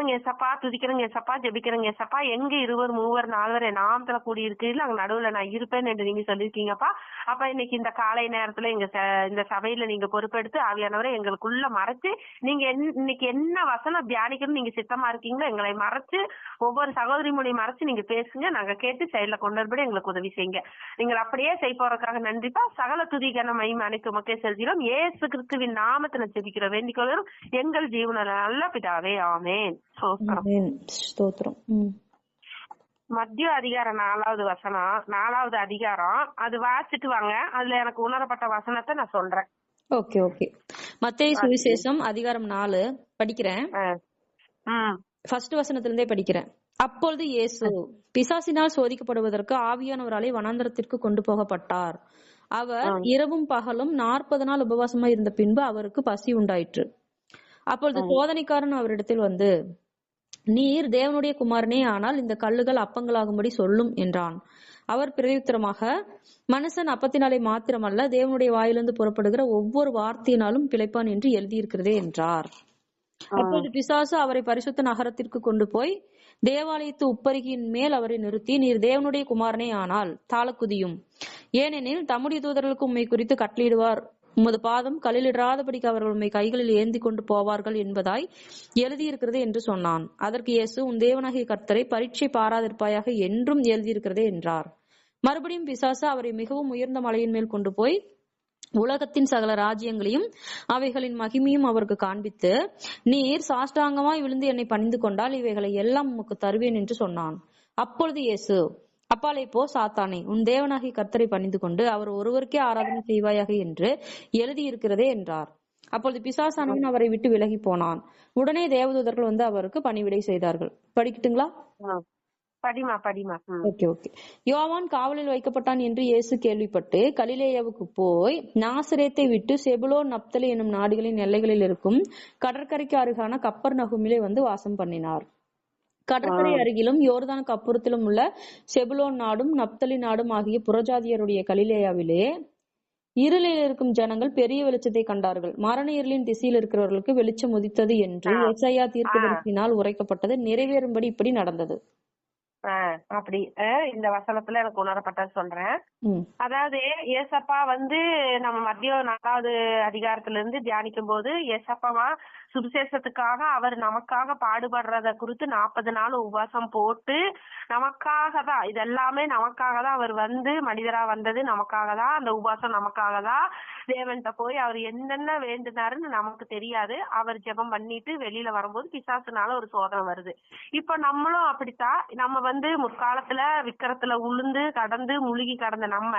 துதிக்கிறேங்க ஏசப்பா, துதிக்கிறேங்க ஏசப்பா, ஜெபிக்கிறேங்க ஏசப்பா. எங்க 20 30 40 நாமத்துல கூடி இருக்குல்ல, அங்க நடுவுல நான் இருப்பேன் என்று நீங்க சொல்லிருக்கீங்கப்பா. அப்ப இன்னைக்கு இந்த காலை நேரத்துல இந்த சபையில நீங்க பொறுப்பெடுத்து ஆவியானவரை எங்களுக்குள்ள மறைச்சு, நீங்க இன்னைக்கு என்ன வசனம் தியானிக்கணும் நீங்க சித்தமா இருக்கீங்களோ எங்களை மறைச்சு, ஒவ்வொரு சகோதரி மொழி மறைச்சு நீங்க பேசுங்க. நாங்க கேட்டு செயல கொண்டு வரபடி எங்களுக்கு உதவி செய்யுங்க. நீங்கள் அப்படியே செய்பவருக்காக நன்றிப்பா. சகல துதிக்கான மகிமை அனைத்து உமக்கே செலுத்தினோம். இயேசு கிறிஸ்துவின் நாமத்துல ஜெபிக்கிறோம், வேண்டிக் கொள்கிறோம் எங்கள் ஜீவன நல்ல பிதாவே, ஆமென். ஸ்தோத்திரம். மத்திய அதிகாரம் 4வது வசனம், 4வது அதிகாரம். அது வாசிட்டு வாங்க. அதுல எனக்கு உணரப்பட்ட வசனத்தை நான் சொல்றேன். Okay okay. மத்தேயு சுவிசேஷம் அதிகாரம் 4 படிக்கிறேன். ஃபர்ஸ்ட் வசனத்துல இருந்தே படிக்கிறேன். அப்பொழுது இயேசு பிசாசினால் சோதிக்கப்படுவதற்கு ஆவியானவராலே வனாந்தரத்திற்கு கொண்டு போகப்பட்டார். அவர் இரவும் பகலும் 40 நாள் உபவாசமா இருந்த பின்பு அவருக்கு பசி உண்டாயிற்று. அப்பொழுது சோதனைக்காரன் அவரிடத்தில் வந்து, நீர் தேவனுடைய குமாரனே ஆனால் இந்த கல்லுகள் அப்பங்களாகும்படி சொல்லும் என்றான். அவர் பிரதியுத்தரமாக, மனுஷன் அப்பத்தினாலே மாத்திரமல்ல தேவனுடைய வாயிலிருந்து புறப்படுகிற ஒவ்வொரு வார்த்தையினாலும் பிழைப்பான் என்று எழுதியிருக்கிறதே என்றார். அப்போது பிசாசு அவரை பரிசுத்த நகரத்திற்கு கொண்டு போய் தேவாலயத்து உப்பரிகையின் மேல் அவரை நிறுத்தி, நீர் தேவனுடைய குமாரனே ஆனால் தாளக்குதியும், ஏனெனில் தம்முடைய தூதர்களுக்கு உம்மை குறித்து கட்டளையிடுவார், உமது பாதம் கல்லிலிடாதபடிக்கு அவர்கள் உம்மை கைகளில் ஏந்தி கொண்டு போவார்கள் என்பதாய் எழுதியிருக்கிறது என்று சொன்னான். அதற்கு இயேசு, உன் தேவனாகிய கர்த்தரை பரீட்சை பாராதிருப்பாயாக என்றும் எழுதியிருக்கிறதே என்றார். மறுபடியும் பிசாசு அவரை மிகவும் உயர்ந்த மலையின் மேல் கொண்டு போய் உலகத்தின் சகல ராஜ்யங்களையும் அவைகளின் மகிமையும் அவருக்கு காண்பித்து, நீர் சாஷ்டாங்கமாய் விழுந்து என்னை பணிந்து கொண்டால் இவைகளை எல்லாம் உமக்கு தருவேன் என்று சொன்னான். அப்பொழுது இயேசு, அப்பாலே போ சாத்தானே, உன் தேவனாகிய கர்த்தரை பணிந்து கொண்டு அவர் ஒருவருக்கே ஆராதனை செய்வாயாக என்று எழுதியிருக்கிறதே என்றார். அப்பொழுது பிசாசானவன் அவரை விட்டு விலகி போனான். உடனே தேவதூதர்கள் வந்து அவருக்கு பணிவிடை செய்தார்கள். படிக்கட்டுங்களா? Okay okay. யோவான் காவலில் வைக்கப்பட்டான் என்று இயேசு கேள்விப்பட்டு கலிலேயாவுக்கு போய் நாசரேத்தை விட்டு செபுலோன் நப்தலி என்னும் நாடுகளின் எல்லைகளில் இருக்கும் கடற்கரைக்கு அருகான கப்பர்நகூமிலே வந்து வாசம் பண்ணினார். கடற்கரை அருகிலும் யோர்தானுக்கு அப்புறத்திலும் உள்ள செபுலோன் நாடும் நப்தலி நாடும் ஆகிய புறஜாதியருடைய கலிலேயாவிலே இருளில் இருக்கும் ஜனங்கள் பெரிய வெளிச்சத்தை கண்டார்கள். மரண இருளின் திசையில் இருக்கிறவர்களுக்கு வெளிச்சம் உதித்தது என்று எசாயா தீர்க்கதரிசியினால் உரைக்கப்பட்டது நிறைவேறும்படி இப்படி நடந்தது. அப்படி இந்த வசனத்துல எனக்கு உணரப்பட்டது சொல்றேன். அதாவது ஏசப்பா வந்து நம்ம மத்திய 4வது அதிகாரத்துல இருந்து தியானிக்கும் போது ஏசப்பாவா சுவிசேஷத்துக்காக அவர் நமக்காக பாடுபடுறத குறித்து 40 நாள் உபவாசம் போட்டு நமக்காக தான், இதெல்லாமே நமக்காக தான் அவர் வந்து மனிதரா வந்தது, நமக்காக தான். அந்த உபவாசம் நமக்காக தான். தேவன்கிட்ட போய் அவர் என்னென்ன வேண்டுனாருன்னு நமக்கு தெரியாது. அவர் ஜெபம் பண்ணிட்டு வெளியில வரும்போது பிசாசுனால ஒரு சோதனை வருது. இப்ப நம்மளும் அப்படித்தான். நம்ம வந்து முற்காலத்துல விக்கிரத்துல உளுந்து கடந்து முழுகி கடந்த நம்ம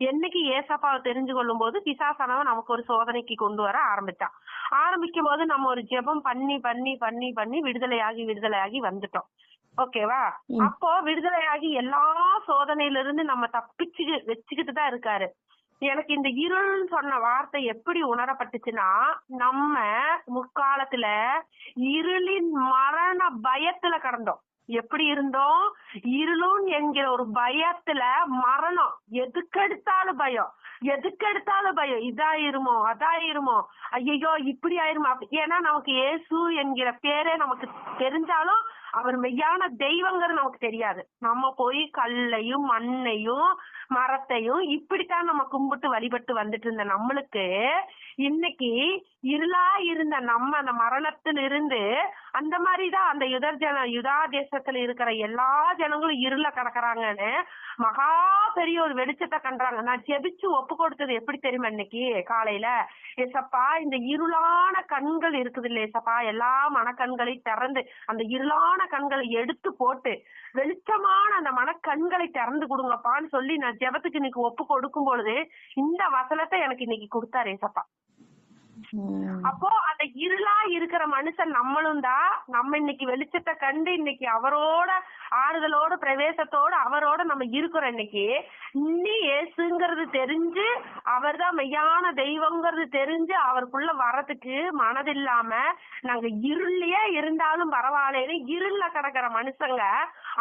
என்னைக்கு ஏசப்பாவை தெரிஞ்சு கொள்ளும் போது பிசாசானவன் நமக்கு ஒரு சோதனைக்கு கொண்டு வர ஆரம்பிக்கும் போது நம்ம ஒரு ஜெபம் பண்ணி பண்ணி பண்ணி பண்ணி விடுதலையாகி வந்துட்டோம். ஓகேவா? அப்போ விடுதலையாகி எல்லா சோதனையில இருந்து நம்ம வச்சுக்கிட்டு தான் இருக்காரு. எனக்கு இந்த இருள்னு சொன்ன வார்த்தை எப்படி உணரப்பட்டுச்சுன்னா, நம்ம முற்காலத்துல இருளின் மரண பயத்துல கடந்தோம். எப்படி இருந்தோம்? இருளும் என்கிற ஒரு பயத்துல மரணம், எதுக்கெடுத்தாலும் பயம். இதாயிருமோ அதாயிருமோ, ஐயோ இப்படி ஆயிருமோ. ஏன்னா நமக்கு இயேசு என்கிற பேரே நமக்கு தெரிஞ்சாலும் அவர் மெய்யான தெய்வங்கிறது நமக்கு தெரியாது. நம்ம போய் கல்லையும் மண்ணையும் மரத்தையும் இப்படித்தான் நம்ம கும்பிட்டு வழிபட்டு வந்துட்டு இருந்த நம்மளுக்கு இன்னைக்கு இருளா இருந்த நம்ம அந்த மரணத்துல இருந்து அந்த மாதிரிதான் அந்த யுதா தேசத்துல இருக்கிற எல்லா ஜனங்களும் இருள கிடக்குறாங்கன்னு மகா பெரிய ஒரு வெளிச்சத்தை கண்டாங்க. நான் ஜெபிச்சு ஒப்பு கொடுத்தது எப்படி தெரியுமா? இன்னைக்கு காலையில, ஏசப்பா இந்த இருளான கண்கள் இருக்குது இல்ல ஏசப்பா, எல்லா மனக்கண்களை திறந்து அந்த இருளான கண்களை எடுத்து போட்டு வெளிச்சமான அந்த மனக்கண்களை திறந்து கொடுங்கப்பான்னு சொல்லி நான் ஜெபத்துக்கு இன்னைக்கு ஒப்பு கொடுக்கும் பொழுது இந்த வசனத்தை எனக்கு இன்னைக்கு கொடுத்தாரு ஏசப்பா. அப்போ அந்த இருளா இருக்கிற மனுஷன் நம்மளும் தான். நம்ம இன்னைக்கு வெளிச்சத்தை கண்டு இன்னைக்கு அவரோட ஆறுதலோட பிரவேசத்தோட அவரோட நம்ம இருக்கிறோம். இன்னைக்கு இன்னி ஏசுங்கிறது தெரிஞ்சு அவர் தான் மெய்யான தெய்வங்கிறது தெரிஞ்சு அவருக்குள்ள வர்றதுக்கு மனதில்லாம நாங்க இருள்லயே இருந்தாலும் பரவாயில்லன்னு இருள்ல கிடக்கிற மனுஷங்க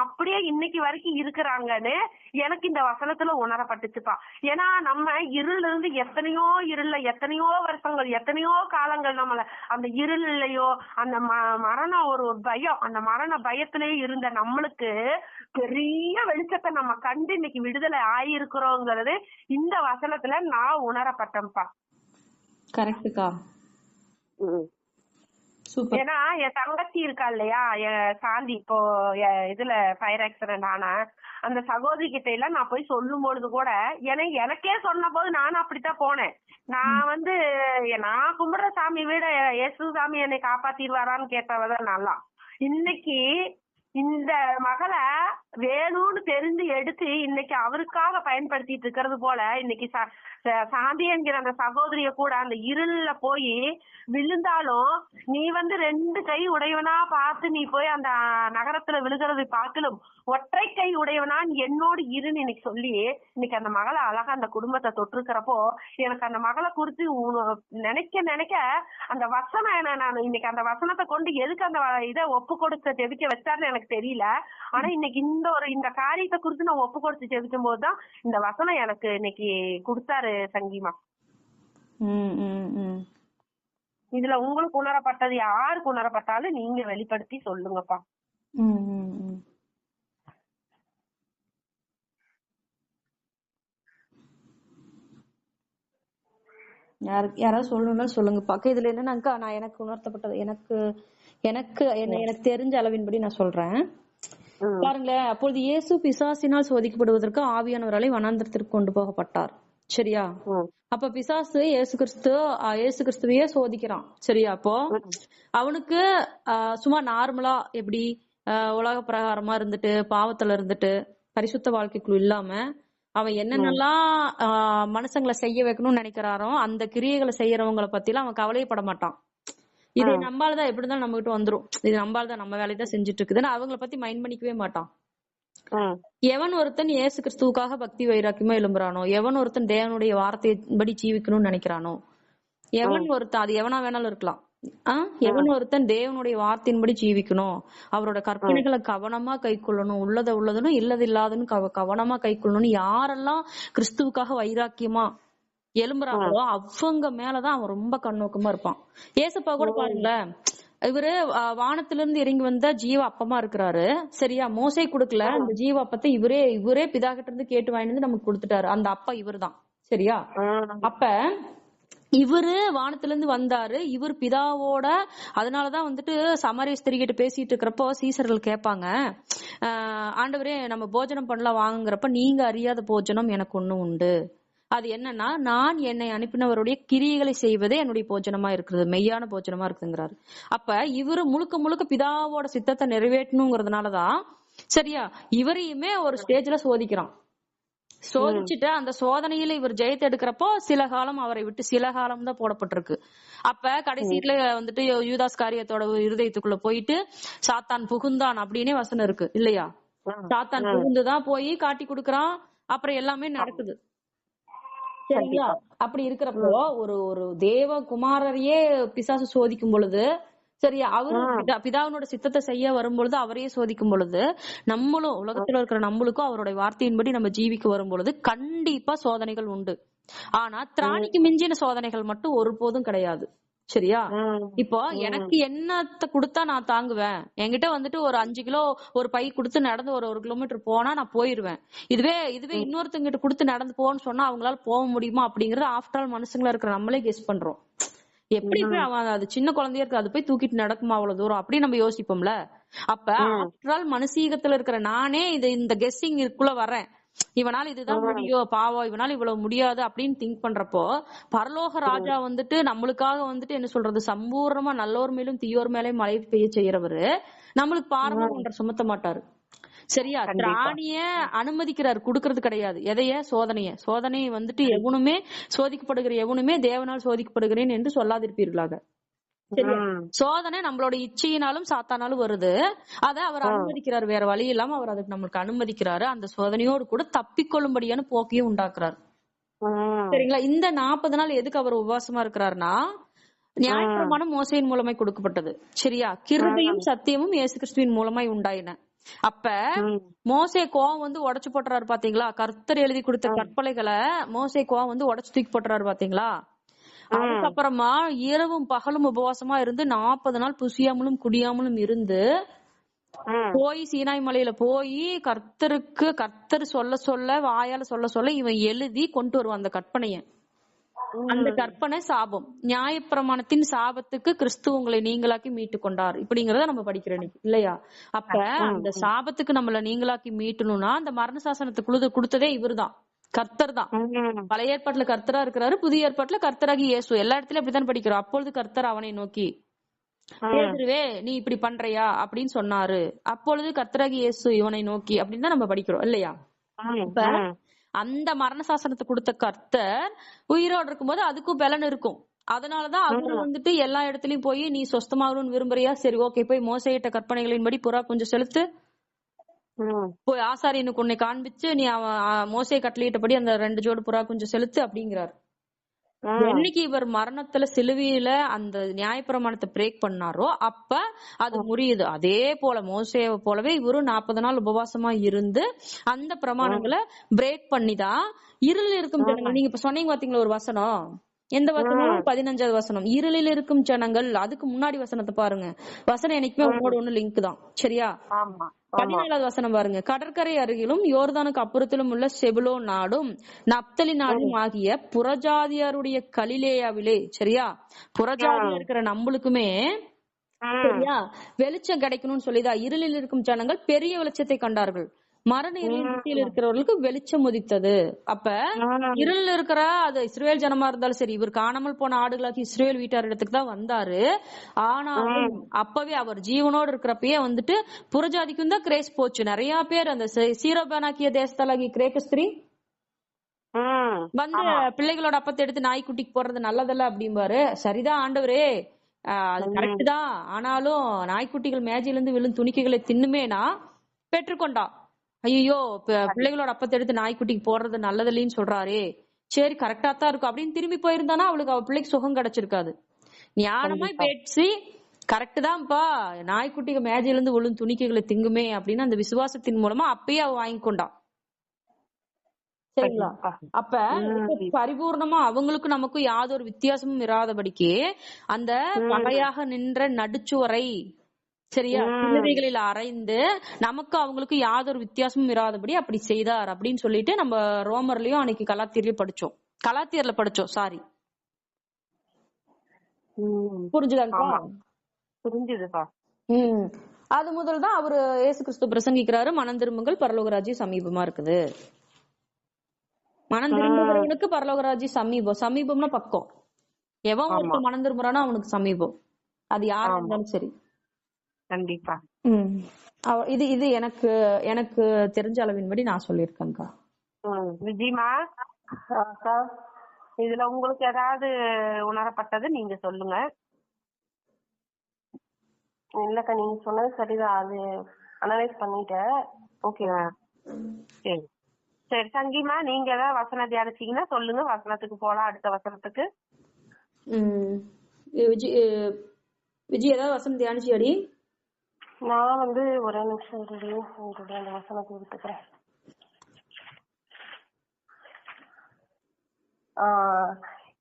அப்படியே இன்னைக்கு வரைக்கும் இருக்கிறாங்கன்னு எனக்கு இந்த வசனத்துல உணரப்பட்டுச்சுப்பா. ஏன்னா நம்ம இருள்ல இருந்து எத்தனையோ வருஷங்கள் எத்தனையோ காலங்கள் நம்மள அந்த இருளையோ அந்த மரணம் ஒரு பயம், அந்த மரண பயத்திலேயே இருந்த நம்மளுக்கு பெரிய வெளிச்சத்தை நம்ம கண்டு இன்னைக்கு விடுதலை ஆயிருக்கிறோங்கிறது இந்த வசனத்துல நான் உணரப்பட்டேன்ப்பா. கரெக்டுக்கா. ஏன்னா என் தங்கச்சி இருக்கா இல்லையா, சாந்தி, இப்போ இதுல ஃபயர் ஆக்சிடென்ட் ஆனா அந்த சகோதரி கிட்ட எல்லாம் நான் போய் சொல்லும் பொழுது கூட எனக்கே சொன்ன போது நானும் அப்படித்தான் போனேன். நான் நான் கும்பிடுற சாமி விட இயேசு சாமி என்னை காப்பாத்திடுவாரான்னு கேட்டவதான் நல்லா. இன்னைக்கு இந்த மகளை வேணும்னு தெரிஞ்சு எடுத்து இன்னைக்கு அவருக்காக பயன்படுத்திட்டு இருக்கிறது போல இன்னைக்கு சாந்தி என்கிற அந்த சகோதரிய கூட அந்த இருள்ல போய் விழுந்தாலும் நீ 2 கை உடையவனா பார்த்து நீ போய் அந்த நகரத்துல விழுகிறது பார்க்கலும் ஒற்றை கை உடையவனா என்னோடு இருன்னு இன்னைக்கு சொல்லி இன்னைக்கு அந்த மகளை அழகா அந்த குடும்பத்தை தொற்றுக்கிறப்போ எனக்கு அந்த மகளை குறித்து நினைக்க நினைக்க அந்த வசனம் நான் இன்னைக்கு அந்த வசனத்தை கொண்டு எதுக்கு அந்த இதை ஒப்பு கொடுத்து செதுக்க வச்சாருன்னு எனக்கு தெரியல. ஆனா இன்னைக்கு இந்த காரியத்தை குறித்து நான் ஒப்பு கொடுத்து செதுக்கும் போதுதான் இந்த வசனம் எனக்கு இன்னைக்கு கொடுத்தாரு சங்கீமா. இதுல உங்களுக்கு உணரப்பட்டது யாருக்கு உணரப்பட்டாலும் நீங்க வெளிப்படுத்தி சொல்லுங்கப்பா. யாராவது சொல்லணும்னா சொல்லுங்க பாக்க. இதுல என்னன்னாக்கா நான் எனக்கு உணர்த்தப்பட்டது எனக்கு தெரிஞ்ச அளவின்படி நான் சொல்றேன். பாருங்களேன், அப்பொழுது இயேசு பிசாசினால் சோதிக்கப்படுவதற்கு ஆவியானவராலே வனாந்தரத்திற்கு கொண்டு போகப்பட்டார். சரியா? அப்ப பிசாசு இயேசு கிறிஸ்துவையே சோதிக்கிறான். சரியா? அப்போ அவனுக்கு சும்மா நார்மலா எப்படி உலக பிரகாரமா இருந்துட்டு பாவத்துல இருந்துட்டு பரிசுத்த வாழ்க்கைக்குள்ள இல்லாம அவன் என்னென்னலாம் மனுஷங்களை செய்ய வைக்கணும்னு நினைக்கிறாரோ அந்த கிரியைகளை செய்யறவங்களை பத்தி எல்லாம் அவன் கவலையப்பட மாட்டான். இது நம்மளாலதான் எப்படிதான் நம்ம கிட்ட வந்துரும், இது நம்மளாலதான் நம்ம வேலையதான் செஞ்சுட்டு இருக்குதுன்னு அவங்களை பத்தி மைண்ட் பண்ணிக்கவே மாட்டான். எவன் ஒருத்தன் இயேசு கிறிஸ்துவுக்காக பக்தி வைராக்கியமா எழும்புறானோ, எவன் ஒருத்தன் தேவனுடைய வார்த்தையின்படி ஜீவிக்கணும்னு நினைக்கிறானோ, எவன் ஒருத்தன் அது எவனா வேணாலும் இருக்கலாம், எவன் ஒருத்தன் தேவனுடைய வார்த்தையின்படி ஜீவிக்கணும், அவரோட கற்பனைகளை கவனமா கை கொள்ளணும், உள்ளதுன்னு இல்லது இல்லாதன்னு கவனமா கை கொள்ளணும்னு யாரெல்லாம் கிறிஸ்துவுக்காக வைராக்கியமா எழும்புறாங்களோ அவங்க மேலதான் அவன் ரொம்ப கண்ணோக்கமா இருப்பான். ஏசப்பா கூட பாருங்களேன், இவரு வானத்துல இருந்து இறங்கி வந்த ஜீவ அப்பமா இருக்கிறாரு. சரியா? மோசே கொடுக்கல அந்த ஜீவ அப்பத்தை இவரே பிதா கிட்ட இருந்து கேட்டு வாங்கிட்டு நமக்கு கொடுத்துட்டாரு. அந்த அப்பா இவரு தான். சரியா? அப்ப இவரு வானத்துல இருந்து வந்தாரு, இவர் பிதாவோட. அதனாலதான் சமாரிய ஸ்திரீ கிட்ட பேசிட்டு இருக்கிறப்போ சீசர்கள் கேட்பாங்க, ஆண்டவரே நம்ம போஜனம் பண்ணலாம் வாங்குங்கிறப்ப, நீங்க அறியாத போஜனம் எனக்கு ஒண்ணு உண்டு, அது என்னன்னா நான் என்னை அனுப்பினவருடைய கிரியைகளை செய்வதே என்னுடைய போஜனமா இருக்கிறது, மெய்யான போஜனமா இருக்குங்கிறாரு. அப்ப இவரு முழுக்க பிதாவோட சித்தத்தை நிறைவேற்றணுங்கிறதுனாலதான் சரியா இவரையுமே ஒரு ஸ்டேஜ்ல சோதிக்கிறான். சோதிச்சுட்டு அந்த சோதனையில இவர் ஜெயத்தை எடுக்கிறப்போ சில காலம் அவரை விட்டு சில காலம் தான் போடப்பட்டிருக்கு. அப்ப கடைசியில யூதாஸ் காரியத்தோட இருதயத்துக்குள்ள போயிட்டு சாத்தான் புகுந்தான் அப்படின்னே வசனம் இருக்கு இல்லையா? சாத்தான் புகுந்துதான் போய் காட்டி கொடுக்கறான், அப்புறம் எல்லாமே நடக்குது. சரிங்களா? அப்படி இருக்கிறப்போ ஒரு தேவ குமாரரையே பிசாசு சோதிக்கும் பொழுது, சரியா, அவரு பிதாவினோட சித்தத்தை செய்ய வரும்பொழுது அவரையே சோதிக்கும் பொழுது, நம்மளும் உலகத்துல இருக்கிற நம்மளுக்கும் அவருடைய வார்த்தையின்படி நம்ம ஜீவிக்க வரும் பொழுது கண்டிப்பா சோதனைகள் உண்டு. ஆனா திராணிக்கு மிஞ்சின சோதனைகள் மட்டும் ஒருபோதும் கிடையாது. சரியா? இப்போ எனக்கு என்னத்தை கொடுத்தா நான் தாங்குவேன், என்கிட்ட ஒரு 5 கிலோ ஒரு பை கொடுத்து நடந்து ஒரு 1 கிலோமீட்டர் போனா நான் போயிருவேன். இதுவே இன்னொருத்தங்கிட்ட கொடுத்து நடந்து போன்னு சொன்னா அவங்களால போக முடியுமா அப்படிங்கறது ஆஃப்டர் ஆல் மனுஷங்களா இருக்கிற நம்மளே கெஸ் பண்றோம். எப்படி போய் அவன் அது சின்ன குழந்தையா இருக்கு, அது போய் தூக்கிட்டு நடக்குமா அவ்வளவு தூரம் அப்படி நம்ம யோசிப்போம்ல. அப்ப ஆஃப்டர் ஆல் மனுஷீகத்துல இருக்கிற நானே இந்த கெஸ்ஸிங் இருக்குள்ள வரேன், இவனால இதுதான் முடியும், பாவம் இவனால இவ்வளவு முடியாது அப்படின்னு திங்க் பண்றப்போ, பரலோக ராஜா நம்மளுக்காக என்ன சொல்றது, சம்பூர்ணமா நல்லோர் மேலும் தீயோர் மேலும் மழை பெய்ய செய்யறவரு நம்மளுக்கு பாரம்பரியம் ஒன்றை சுமத்த மாட்டாரு. சரியா? திராணிய அனுமதிக்கிறார், கொடுக்கறது கிடையாது. எதைய? சோதனையை எவனுமே சோதிக்கப்படுகிற எவனுமே தேவனால் சோதிக்கப்படுகிறேன் என்று சொல்லாதிருப்பீர்களாக. சரியா? சோதனை நம்மளோட இச்சையினாலும் சாத்தானாலும் வருது, அத அவர் அனுமதிக்கிறார், வேற வழி இல்லாம அவர் அதுக்கு நம்மளுக்கு அனுமதிக்கிறாரு. அந்த சோதனையோடு கூட தப்பிக்கொள்ளும்படியான போக்கையும் உண்டாக்குறாரு. சரிங்களா? இந்த 40 நாள் எதுக்கு அவர் உபவாசமா இருக்கிறாருன்னா, நியாயப்பிரமாணம் மோசையின் மூலமாய் கொடுக்கப்பட்டது. சரியா? கிருபையும் சத்தியமும் இயேசு கிறிஸ்துவின் மூலமாய் உண்டாயின. அப்ப மோசே கோவம் உடைச்சு போட்டுறாரு பாத்தீங்களா? கர்த்தர் எழுதி கொடுத்த கற்பனைகளை மோசே கோவம் உடைச்சு தூக்கி போட்டுறாரு பாத்தீங்களா? அதுக்கப்புறமா இரவும் பகலும் உபவாசமா இருந்து 40 நாள் புசியாமலும் குடியாமலும் இருந்து போய் சீனாய் மலையில போய் கர்த்தர் சொல்ல சொல்ல வாயால சொல்ல சொல்ல இவன் எழுதி கொண்டு வருவான் அந்த கற்பனைய. அந்த கற்பனை சாபம். நியாயப்பிரமாணத்தின் சாபத்துக்கு கிறிஸ்து உங்களை நீங்களாக்கி மீட்டு கொண்டார் இப்படிங்கறத நம்ம படிக்கிறோம் இன்னைக்கு இல்லையா? அப்ப அந்த சாபத்துக்கு நம்மள நீங்களாக்கி மீட்டணும்னா அந்த மரண சாசனத்துக்கு கொடுத்ததே இவருதான், கர்த்தர் தான். பழைய ஏற்பாட்டுல கர்த்தரா இருக்கிறாரு, புதிய ஏற்பாட்டுல கர்த்தராகி இயேசு. எல்லா இடத்துலயும் அப்படித்தான் படிக்கிறோம். அப்பொழுது கர்த்தர் அவனை நோக்கி, பேதுருவே நீ இப்படி பண்றியா அப்படின்னு சொன்னாரு. அப்பொழுது கர்த்தராகி இயேசு இவனை நோக்கி அப்படின்னு தான் நம்ம படிக்கிறோம் இல்லையா? இப்ப அந்த மரண சாசனத்தை கொடுத்த கர்த்தர் உயிரோடு இருக்கும்போது அதுக்கும் பலன் இருக்கும். அதனாலதான் அவரு வந்துட்டு எல்லா இடத்துலயும் போய் நீ சொஸ்தமாகணும்னு விரும்புறியா, சரி ஓகே போய் மோசையிட்ட கற்பனைகளின்படி புறா கொஞ்சம் செலுத்து, போய் ஆசாரியனுக்கு உன்னை காண்பிச்சு நீ மோசை கட்டளையிட்டபடி அந்த 2 ஜோடு புறா கொஞ்சம் செலுத்து அப்படிங்கிறாரு. என்னைக்கு இவர் மரணத்துல சிலுவையில அந்த நியாயப்பிரமாணத்தை பிரேக் பண்ணாரோ அப்ப அது முறியுது. அதே போல மோசேவை போலவே இவரும் 40 நாள் உபவாசமா இருந்து அந்த பிரமாணங்களை பிரேக் பண்ணிதான் இருளில் இருக்கும் ஜனங்கள். நீங்க இப்ப சொன்னீங்க பாத்தீங்களா ஒரு வசனம், எந்த வசனம்? 15வது வசனம். இருளில் இருக்கும் ஜனங்கள். அதுக்கு முன்னாடி வசனத்தை பாருங்க. வசனம் எனக்குமே உன்னோட ஒண்ணு லிங்க் தான், சரியா? 14வது வசனம் பாருங்க. கடற்கரை அருகிலும் யோர்தானுக்கு அப்புறத்திலும் உள்ள செபுலோ நாடும் நப்தலி நாடும் ஆகிய புறஜாதியாருடைய கலிலேயாவிலே, சரியா? புறஜாதியா இருக்கிற நம்மளுக்குமே சரியா வெளிச்சம் கிடைக்கணும்னு சொல்லிதான் இருளில் இருக்கும் ஜனங்கள் பெரிய வெளிச்சத்தை கண்டார்கள், மரண இருளில் இருக்கிறவர்களுக்கு வெளிச்சம் உதித்தது. அப்ப இருளில் இருக்கிற அது இஸ்ரேல் ஜனமா இருந்தாலும் சரி, இவர் காணாமல் போன ஆடுகளாக்கி இஸ்ரேல் வீட்டார் இடத்துக்கு தான் வந்தாரு. ஆனாலும் அப்பவே அவர் ஜீவனோடு இருக்கிறப்பயே வந்துட்டு புறஜாதிக்கும் தான் கிரேஸ் போச்சு. நிறைய பேர் அந்த சீரோபானாக்கிய தேசத்தாலாகி கிரேக்க ஸ்திரீ வந்து பிள்ளைகளோட அப்பத்தை எடுத்து நாய்க்குட்டிக்கு போடுறது நல்லதல்ல அப்படிம்பாரு. சரிதான் ஆண்டவரே, அது கரெக்ட் தான். ஆனாலும் நாய்க்குட்டிகள் மேஜையில இருந்து விழும் துணிக்கைகளை தின்னுமேனா பெற்றுக்கொண்டா. ஐயோ பிள்ளைகளோட அப்பத்தை எடுத்து நாய்க்குட்டிக்கு போடுறது நல்லதில்லைன்னு சொல்றாரே, சரி கரெக்டா தான் இருக்கும் அப்படின்னு திரும்பி போயிருந்தானா அவளுக்கு அவ பிள்ளைக்கு சுகம் கிடைச்சிருக்காது. ஞானமா பேசி கரெக்ட் தான்ப்பா, நாய்க்குட்டிக்கு மேஜையில இருந்து விழும் துணிக்கைகளை திங்குமே அப்படின்னு அந்த விசுவாசத்தின் மூலமா அப்பயே அவ வாங்கிக்கொண்டா. சரிங்களா? அப்ப பரிபூர்ணமா அவங்களுக்கு நமக்கும் யாதொரு வித்தியாசமும் இராதபடிக்கு அந்த பகையாக நின்ற நடுச்சுவரை, சரியா, சிலுவைகளில் அறைந்து நமக்கு அவங்களுக்கு யாதொரு வித்தியாசமும் இராதபடி அப்படி செய்தார் அப்படின்னு சொல்லிட்டு நம்ம ரோமர்லயும் அன்னைக்கு கலாத்தியர்ல படிச்சோம். சாரி, புரிஞ்சுதாங்கப்பா? புரிஞ்சுதுப்பா. அது முதல் தான் அவரு இயேசு கிறிஸ்து பிரசங்கிக்கிறாரு, மனம் திரும்புங்கள் பரலோக ராஜ்யம் சமீபமா இருக்குது. மனம் திரும்புகிறவனுக்கு பரலோக ராஜ்யம் சமீபம். சமீபம்னா பக்கம். எவன் ஒருத்தர் மனம் திரும்புறானோ அவனுக்கு சமீபம். அது யாரா இருந்தாலும் சரி. கண்டிப்பா. இது இது எனக்கு எனக்கு தெரிஞ்ச அளவின்படி நான் சொல்லியிருக்கேன்க்கா. விஜயமா, இதுல உங்களுக்கு ஏதாவது உணரப்பட்டது நீங்க சொல்லுங்க. இல்லக்கா நீங்க சொன்னது சரிதான், அது அனலைஸ் பண்ணிட்டேன். ஓகேவா? சரி சரி. சங்கீமா, நீங்க ஏதாவது வசனம் தியானிச்சீங்கன்னா சொல்லுங்க, வசனத்துக்கு போலாம். அடுத்த வசனத்துக்கு. விஜய் ஏதாவது வசனம் தியானிச்சியாடி? நான் ஒரே நிமிஷம் உங்களுடைய அந்த வசனத்தை எடுத்துக்கிறேன்.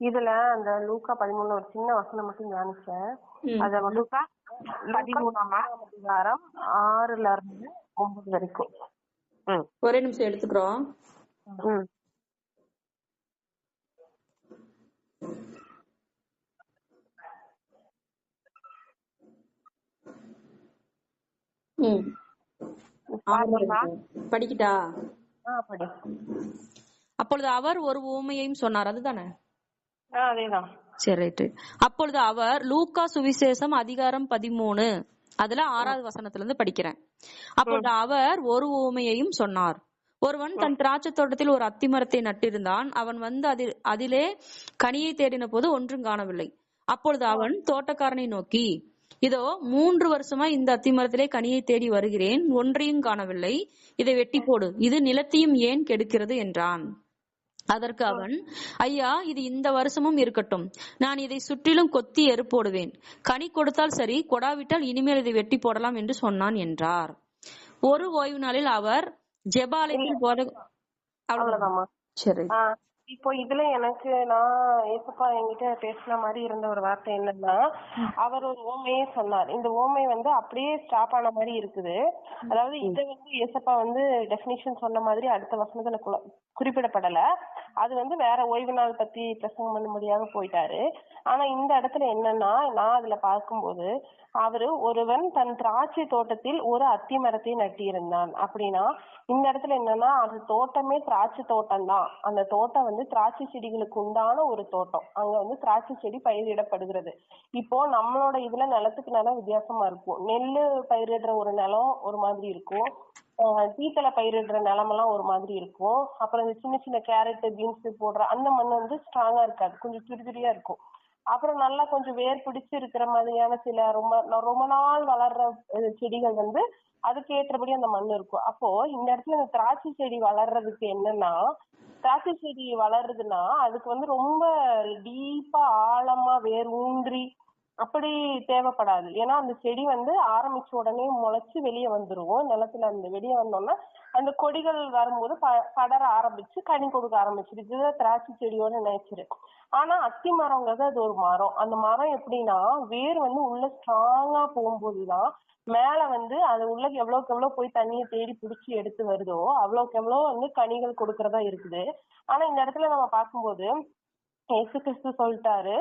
இதுல அந்த லூக்கா 13 ஒரு சின்ன வசனம் மட்டும் தியானிச்சேன். அத லூக்கா 13ஆம் அதிகாரம் 6ல இருந்து 9 வரைக்கும். ஒரே நிமிஷம் எடுத்துக்கிறோம். படிக்கிட்டா? அப்பொழுது அவர் ஒரு உவமையையும் சொன்னார். அதுதானே? அதேதான். சரி ரைட்டு. அப்பொழுது அவர் லூக்கா சுவிசேஷம் அதிகாரம் 13 அதுல 6வது வசனத்துல இருந்து படிக்கிறேன். அப்பொழுது அவர் ஒரு உவமையையும் சொன்னார். ஒருவன் தன் திராட்சை தோட்டத்தில் ஒரு அத்திமரத்தை நட்டிருந்தான். அவன் வந்து அதிலே கனியை தேடின போது ஒன்றும் காணவில்லை. அப்பொழுது அவன் தோட்டக்காரனை நோக்கி, இதோ 3 வருஷமா இந்த அத்திமரத்திலே கனியை தேடி வருகிறேன், ஒன்றையும் காணவில்லை. இதை வெட்டி போடு, இது நிலத்தையும் ஏன் கெடுக்கிறது என்றான். அதற்கு அவன், ஐயா, இது இந்த வருஷமும் இருக்கட்டும், நான் இதை சுற்றிலும் கொத்தி எரு போடுவேன். கனி கொடுத்தால் சரி, கொடாவிட்டால் இனிமேல் இதை வெட்டி போடலாம் என்று சொன்னான் என்றார். ஒரு ஓய்வு நாளில் அவர் ஜெபாலயத்தில் சரி இப்போ இதுல எனக்கு ஏசப்பா என்கிட்ட பேசின மாதிரி இருந்த ஒரு வார்த்தை என்னன்னா, அவர் ஒரு ஓமையே சொன்னார். இந்த ஓமை அப்படியே ஸ்டாப் ஆன மாதிரி இருக்குது. அதாவது இத ஏசப்பா டெபினிஷன் சொன்ன மாதிரி அடுத்த வசனத்துல குறிப்பிடப்படல. அது வேற ஓய்வு நாள் பத்தி பிரசங்கம் பண்ண முடியாம போயிட்டாரு. ஆனா இந்த இடத்துல என்னன்னா, நான் அதுல பார்க்கும்போது ஒருவன் தன் திராட்சை தோட்டத்தில் ஒரு அத்தி மரத்தை நட்டி இருந்தான் அப்படின்னா, இந்த இடத்துல என்னன்னா அது தோட்டமே திராட்சை தோட்டம் தான். அந்த தோட்டம் திராட்சை செடிகளுக்கு உண்டான ஒரு தோட்டம். அங்க திராட்சை செடி பயிரிடப்படுகிறது. இப்போ நம்மளோட இதுல நிலத்துக்கு நிலம் வித்தியாசமா இருக்கும். நெல்லு பயிரிடுற ஒரு நிலம் ஒரு மாதிரி இருக்கும், தீத்தலை பயிரிடுற நிலமெல்லாம் ஒரு மாதிரி இருக்கும். அப்புறம் இந்த சின்ன சின்ன கேரட் பீன்ஸ் போடுற அந்த மண் ஸ்ட்ராங்கா இருக்காது, கொஞ்சம் துரிதுரியா இருக்கும். அப்புறம் நல்லா கொஞ்சம் வேர் பிடிச்சு இருக்கிற மாதிரியான சில ரொம்ப நாள் வளர்ற செடிகள் அதுக்கு ஏற்றபடி அந்த மண் இருக்கும். அப்போ இந்த இடத்துல இந்த திராட்சை செடி வளர்றதுக்கு என்னன்னா, திராட்சை செடி வளருதுன்னா அதுக்கு ரொம்ப டீப்பா ஆழமா வேர் ஊன்றி அப்படி தேவைப்படாது. ஏன்னா அந்த செடி ஆரம்பிச்ச உடனே முளைச்சு வெளியே வந்துரும். நிலத்துல அந்த வெளியே வந்தோம்னா அந்த கொடிகள் வரும்போது படர ஆரம்பிச்சு கனி கொடுக்க ஆரம்பிச்சிருக்கு. இதுதான் திராட்சை செடியோட நேச்சர். ஆனா அத்தி மரங்கிறது அது ஒரு மரம். அந்த மரம் எப்படின்னா வேர் உள்ள ஸ்ட்ராங்கா போகும்போதுதான் மேல அது உள்ள எவ்வளவுக்கு எவ்வளவு போய் தண்ணியை தேடி பிடிச்சி எடுத்து வருதோ அவ்வளவுக்கு எவ்வளவு கனிகள் கொடுக்கறதா இருக்குது. ஆனா இந்த இடத்துல நம்ம பார்க்கும்போது இயேசு கிறிஸ்து சொல்லிட்டாரு,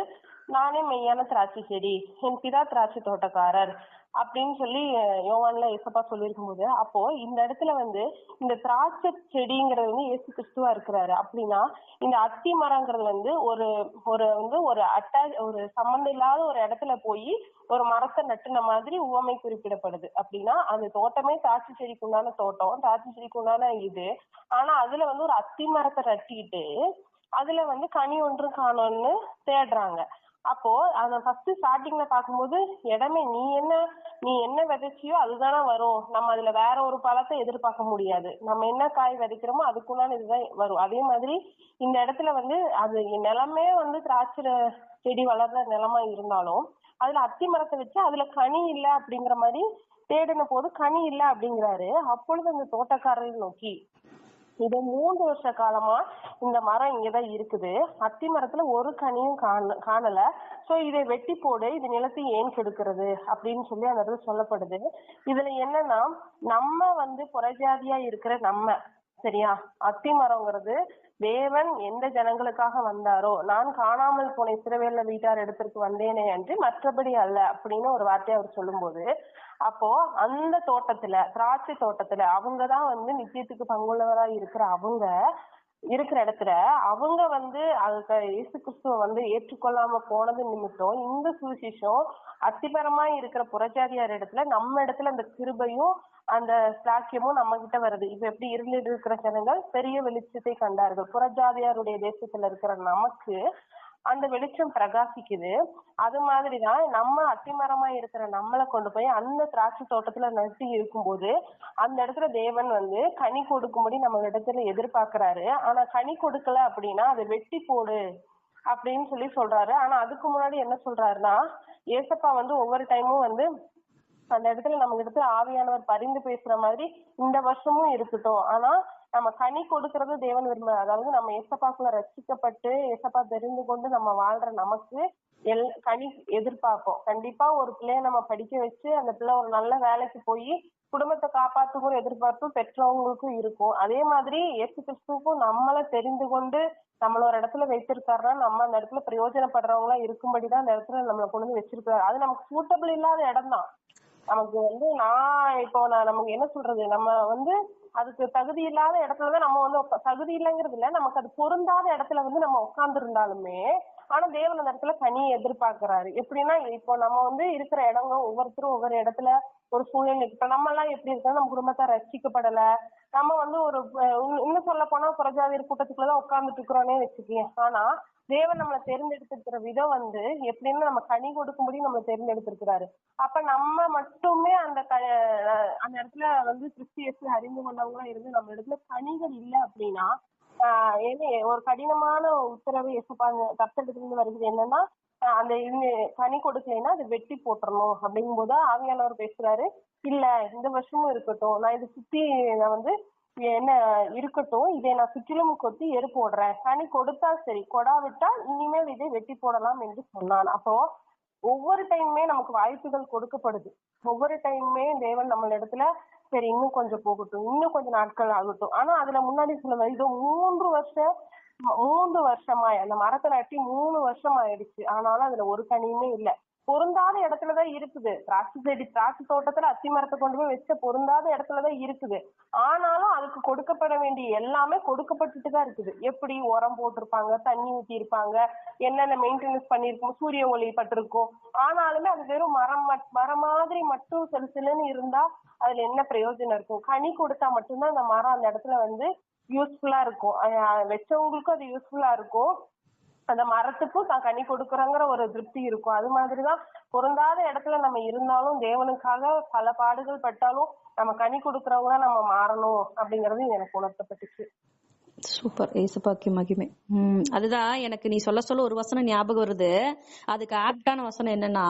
நானே மெய்யான திராட்சை செடி, என் பிதா திராட்சை தோட்டக்காரர் அப்படின்னு சொல்லி யோவான்ல ஏசப்பா சொல்லியிருக்கும் போது, அப்போ இந்த இடத்துல இந்த திராட்சை செடிங்கிறது இயேசு கிறிஸ்துவா இருக்கிறாரு. அப்படின்னா இந்த அத்தி மரங்கிறது ஒரு ஒரு ஒரு சம்பந்தம் இல்லாத ஒரு இடத்துல போய் ஒரு மரத்தை நட்டுன மாதிரி உவமை குறிப்பிடப்படுது. அப்படின்னா அந்த தோட்டமே திராட்சை செடிக்கு உண்டான தோட்டம், திராட்சை செடிக்கு உண்டான இது. ஆனா அதுல ஒரு அத்தி மரத்தை நட்டிட்டு அதுல கனி ஒன்று காணோம்னு தேடுறாங்க. அப்போ அத ஃபர்ஸ்ட் ஸ்டார்டிங்ல பாக்கும்போது இடமே நீ என்ன விதைச்சியோ அதுதானே வரும். நம்ம அதுல வேற ஒரு பழத்தை எதிர்பார்க்க முடியாது. நம்ம என்ன காய் விதைக்கிறோமோ அதுக்குள்ளான இதுதான் வரும். அதே மாதிரி இந்த இடத்துல அது நிலமே திராட்சை செடி வளர்ற நிலமா இருந்தாலும் அதுல அத்தி மரத்தை வச்சு அதுல கனி இல்ல அப்படிங்கிற மாதிரி தேடின போது கனி இல்ல அப்படிங்கிறாரு. அப்பொழுது அந்த தோட்டக்காரரை நோக்கி, இது 3 வருஷ காலமா இந்த மரம் இங்கதான் இருக்குது, அத்தி மரத்துல ஒரு கனியும் காணல, சோ இதை வெட்டி போடு, இது நிலத்தை ஏன் கெடுக்கிறது அப்படின்னு சொல்லி அந்த இடத்துல சொல்லப்படுது. இதுல என்னன்னா நம்ம புறஜாதியா இருக்கிற நம்ம சரியா, அத்தி மரங்கிறது தேவன் எந்த ஜனங்களுக்காக வந்தாரோ, நான் காணாமல் போன இஸ்ரவேல் வீட்டார் இடத்திற்கு வந்தேனே அன்றி மற்றபடி அல்ல அப்படின்னு ஒரு வார்த்தையை அவர் சொல்லும் போது, அப்போ அந்த தோட்டத்துல திராட்சை தோட்டத்துல அவங்கதான் நித்தியத்துக்கு பங்குள்ளவரா இருக்கிற அவங்க இருக்கிற இடத்துல அவங்க அதுக்கு இயேசு கிறிஸ்துவ ஏற்றுக்கொள்ளாம போனது நிமித்தம் இந்த சுவிசேஷம் அத்திபரமா இருக்கிற புறஜாதியார் இடத்துல நம்ம இடத்துல அந்த கிருபையும் அந்த சாக்கியமும் நம்ம கிட்ட வருது. இப்ப எப்படி இருளில் இருக்கிற ஜனங்கள் பெரிய வெளிச்சத்தை கண்டார்கள், புறஜாதியாருடைய தேசத்துல இருக்கிற நமக்கு அந்த வெளிச்சம் பிரகாசிக்குது. அது மாதிரிதான் நம்ம அத்திமரமா இருக்கிற நம்மளை கொண்டு போய் அந்த திராட்சை தோட்டத்துல நட்டு இருக்கும்போது அந்த இடத்துல தேவன் கனி கொடுக்கும்படி நம்ம இடத்துல எதிர்பார்க்கிறாரு. ஆனா கனி கொடுக்கல அப்படின்னா அதை வெட்டி போடு அப்படின்னு சொல்லி சொல்றாரு. ஆனா அதுக்கு முன்னாடி என்ன சொல்றாருன்னா, ஏசப்பா ஒவ்வொரு டைமும் அந்த இடத்துல நம்ம இடத்துல ஆவியானவர் பரிந்து பேசுற மாதிரி இந்த வருஷமும் இருக்கட்டும், ஆனா நம்ம கனி கொடுக்கறது தேவன் விரும்ப. அதாவது நம்ம ஏசப்பாக்குள்ள ரசிக்கப்பட்டு ஏசப்பா தெரிந்து கொண்டு நம்ம வாழ்ற நமக்கு கனி எதிர்பார்ப்போம். கண்டிப்பா ஒரு பிள்ளைய நம்ம படிக்க வச்சு அந்த பிள்ளை ஒரு நல்ல வேலைக்கு போய் குடும்பத்தை காப்பாத்துக்கும் எதிர்பார்ப்பு பெற்றவங்களுக்கும் இருக்கும். அதே மாதிரி இயேசு கிறிஸ்துவுக்கும் நம்மளை தெரிந்து கொண்டு நம்மள ஒரு இடத்துல வைத்திருக்காருன்னா நம்ம அந்த இடத்துல பிரயோஜனப்படுறவங்களா இருக்கும்படிதான் அந்த இடத்துல நம்மளை கொண்டு வந்து வச்சிருக்காரு. அது நமக்கு சூட்டபிள் இல்லாத இடம் தான். நமக்கு நமக்கு என்ன சொல்றது, நம்ம அதுக்கு தகுதி இல்லாத இடத்துலதான் நம்ம தகுதி இல்லைங்கிறது இல்ல, நமக்கு அது பொருந்தாத இடத்துல நம்ம உட்கார்ந்து இருந்தாலுமே ஆனா தேவன் அந்த இடத்துல கனியை எதிர்பார்க்கிறாரு. எப்படின்னா இப்போ நம்ம இருக்கிற இடங்க ஒவ்வொருத்தரும் ஒவ்வொரு இடத்துல ஒரு சூழ்நிலை. இப்ப நம்ம எல்லாம் எப்படி இருக்கோம், நம்ம குடும்பத்தை ரசிக்கப்படல, நம்ம ஒரு இன்னும் சொல்ல போனா புறஜாதியர் கூட்டத்துக்குள்ளதான் உட்கார்ந்துட்டு இருக்கிறோன்னே வச்சுக்கேன். ஆனா தேவன் நம்மளை தேர்ந்தெடுத்திருக்கிற விதம் எப்படின்னு நம்ம கனி கொடுக்கும்படி நம்மளை தேர்ந்தெடுத்திருக்கிறாரு. அப்ப நம்ம மட்டுமே அந்த இடத்துல கிறிஸ்து அறிந்து கொண்டவங்களா இருந்து நம்ம இடத்துல கனிகள் இல்லை அப்படின்னா ஒரு கடினமான உத்தரவு கர்த்தரிடத்துல வருது. என்னன்னா அந்த கனி கொடுக்கலைன்னா அதை வெட்டி போட்டுறணும் அப்படிங்கும் போது ஆவியானவர் பேசுறாரு, இல்ல இந்த வருஷமும் இருக்கட்டும், நான் இதை சுத்தி என்ன இருக்கட்டும், இதை நான் சுற்றிலும் கொத்தி எரு போடுறேன், கனி கொடுத்தா சரி, கொடாவிட்டால் இனிமேல் இதை வெட்டி போடலாம் என்று சொன்னான். அப்போ ஒவ்வொரு டைமுமே நமக்கு வாய்ப்புகள் கொடுக்கப்படுது. ஒவ்வொரு டைமுமே தேவன் நம்ம இடத்துல சரி இன்னும் கொஞ்சம் போகட்டும், இன்னும் கொஞ்சம் நாட்கள் ஆகட்டும். ஆனா அதுல முன்னாடி சொல்லுங்க, இது 3 வருஷமாய் அந்த மரத்தை நட்டி 3 வருஷம் ஆயிடுச்சு. ஆனாலும் அதுல ஒரு கனியுமே இல்ல. பொருந்தாத இடத்துலதான் இருக்குது. திராட்சை தோட்டத்துல அத்தி மரத்தை கொண்டு போய் வச்ச பொருந்தாத இடத்துலதான் இருக்குது. ஆனாலும் அதுக்கு கொடுக்கப்பட வேண்டிய எல்லாமே கொடுக்கப்பட்டுட்டு தான் இருக்குது. எப்படி உரம் போட்டிருப்பாங்க, தண்ணி ஊத்தி இருப்பாங்க, என்னென்ன மெயின்டெனன்ஸ் பண்ணிருக்கோம், சூரிய ஒளி பட்டிருக்கும். ஆனாலுமே அது வெறும் மரம் மாதிரி மட்டும் சிலுன்னு இருந்தா அதுல என்ன பிரயோஜனம் இருக்கும்? கனி கொடுத்தா மட்டும்தான் அந்த மரம் அந்த இடத்துல வந்து யூஸ்ஃபுல்லா இருக்கும். வச்சவங்களுக்கும் அது யூஸ்ஃபுல்லா இருக்கும், அந்த மரத்துக்கும் தான் கனி கொடுக்கறங்கிற ஒரு திருப்தி இருக்கும். அது மாதிரிதான் பொருந்தாத இடத்துல நம்ம இருந்தாலும் தேவனுக்காக பல பாடுகள் பட்டாலும் நம்ம கனி கொடுக்கறவங்களா நம்ம மாறணும் அப்படிங்கறது எனக்கு உணர்த்தப்பட்டுச்சு. சூப்பர். ஏசப்பாக்கு மகிமை. அதுதான் எனக்கு நீ சொல்ல ஒரு வசனம் ஞாபகம் வருது. அதுக்கு ஆப்டான வசனம் என்னன்னா,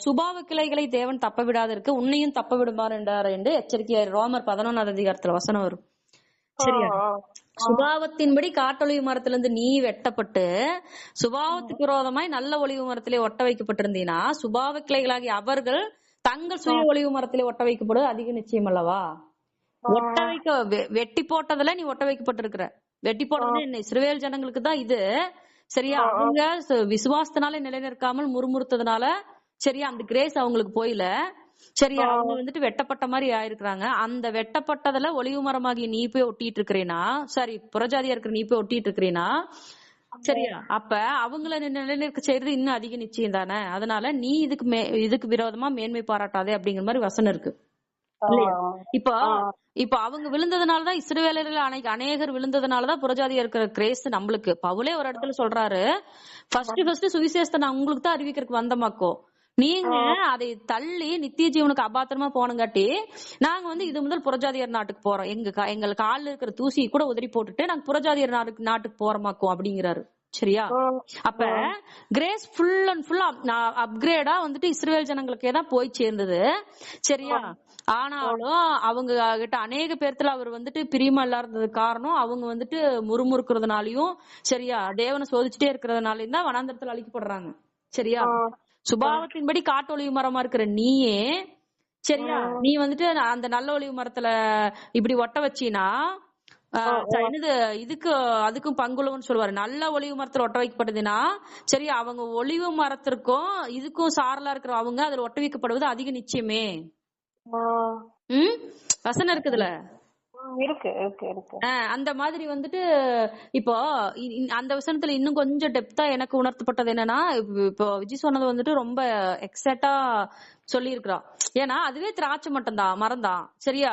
சுபாவ கிளைகளை தேவன் தப்ப விடாதற்கு உன்னையும் தப்ப விடுமாறு என்றார் என்று எச்சரிக்கையார். ரோமர் 11ஆம் அதிகாரத்துல வசனம் வரும். சரியா? சுபாவத்தின்படி காட்டொலிவு மரத்திலிருந்து நீ வெட்டப்பட்டு சுபாவத்துக்கு விரோதமாய் நல்ல ஒளிவு மரத்திலே ஒட்ட வைக்கப்பட்டிருந்தீனா சுபாவ கிளைகளாகி அவர்கள் தங்கள் சுய ஒளிவு மரத்திலே ஒட்ட வைக்கப்படுவது அதிக நிச்சயம் அல்லவா? ஒட்ட வைக்க வெட்டி போட்டதுல நீ ஒட்ட வைக்கப்பட்டிருக்கிற. வெட்டி போடுறது என்ன? இஸ்ரவேல் ஜனங்களுக்கு தான் இது. சரியா? அவங்க விசுவாசத்தினால நிலைநிற்காமல் முறுமுறுத்ததுனால சரியா அந்த கிரேஸ் அவங்களுக்கு போயில. சரியா? அவங்க வந்துட்டு வெட்டப்பட்ட மாதிரி ஆயிருக்கிறாங்க. அந்த வெட்டப்பட்டதுல ஒளிவு மரமாகி நீ போய் ஒட்டிட்டு இருக்கிறீனா, சரி புறஜாதியா இருக்கிற நீ போய் ஒட்டிட்டு இருக்கிறீனா, சரியா? அப்ப அவங்கள நிலைநிற்க செய்யறது இன்னும் அதிக நிச்சயம் தானே. அதனால நீ இதுக்கு விரோதமா மேன்மை பாராட்டாதே அப்படிங்கிற மாதிரி வசனம் இருக்கு. இப்ப அவங்க விழுந்ததுனாலதான் இஸ்ரவேலர்கள் அநேகர் விழுந்ததுனாலதான் புறஜாதியா இருக்கிற கிரேஸ் நம்மளுக்கு. பவுலே ஒரு இடத்துல சொல்றாரு, ஃபர்ஸ்ட் சுவிசேஷத்தை நான் உங்களுக்கு தான் அறிவிக்கிறதுக்கு வந்தமாக்கோ, நீங்க அதை தள்ளி நித்திய ஜீவனுக்கு அபாத்திரமா போனங்காட்டி நாங்க வந்து இது முதல் புறஜாதியர் நாட்டுக்கு போறோம். எங்க காலில் இருக்கிற தூசி கூட உதறி போட்டுட்டு நாங்க புறஜாதியர் நாட்டுக்கு போறோமாக்கோம் அப்படிங்கிறாரு. சரியா? அப்ப கிரேஸ் ஃபுல் அண்ட் ஃபுல் அப்கிரேடா வந்துட்டு இஸ்ரவேல் ஜனங்களுக்கே தான் போய் சேர்ந்தது. சரியா? ஆனாலும் அவங்க கிட்ட அநேக பேர்த்துல அவர் வந்துட்டு பிரியமா இல்லாதது காரணம் அவங்க வந்துட்டு முறுமுறுக்கிறதுனாலயும் சரியா தேவனை சோதிச்சுட்டே இருக்கிறதுனாலயும் தான் வனாந்தரத்துல அழிக்கப்படுறாங்க. சரியா? சுபாவத்தின்படி காட்டு ஒளிவு மரமா இருக்கிற நீயே சரியா நீ வந்துட்டு அந்த நல்ல ஒளிவு மரத்துல இப்படி ஒட்ட வச்சீனா இதுக்கு அதுக்கும் பங்குள்ளவன்னு சொல்லுவாரு. நல்ல ஒளிவு மரத்துல ஒட்ட வைக்கப்பட்டதுன்னா சரி அவங்க ஒளிவு மரத்திற்கும் இதுக்கும் சாரலா இருக்கிற அவங்க அதுல ஒட்ட வைக்கப்படுவது அதிக நிச்சயமே. வசனம் இருக்குதுல அந்த மாதிரி வந்துட்டு இப்போ அந்த வசனத்துல இன்னும் கொஞ்சம் டெப்தா எனக்கு உணர்த்தப்பட்டது என்னன்னா, இப்போ விஜய் சொன்னது வந்துட்டு ரொம்ப எக்ஸாக்டா சொல்லி இருக்கிறோம். ஏன்னா அதுவே திராட்சை மட்டும்தான், மரம் தான். சரியா?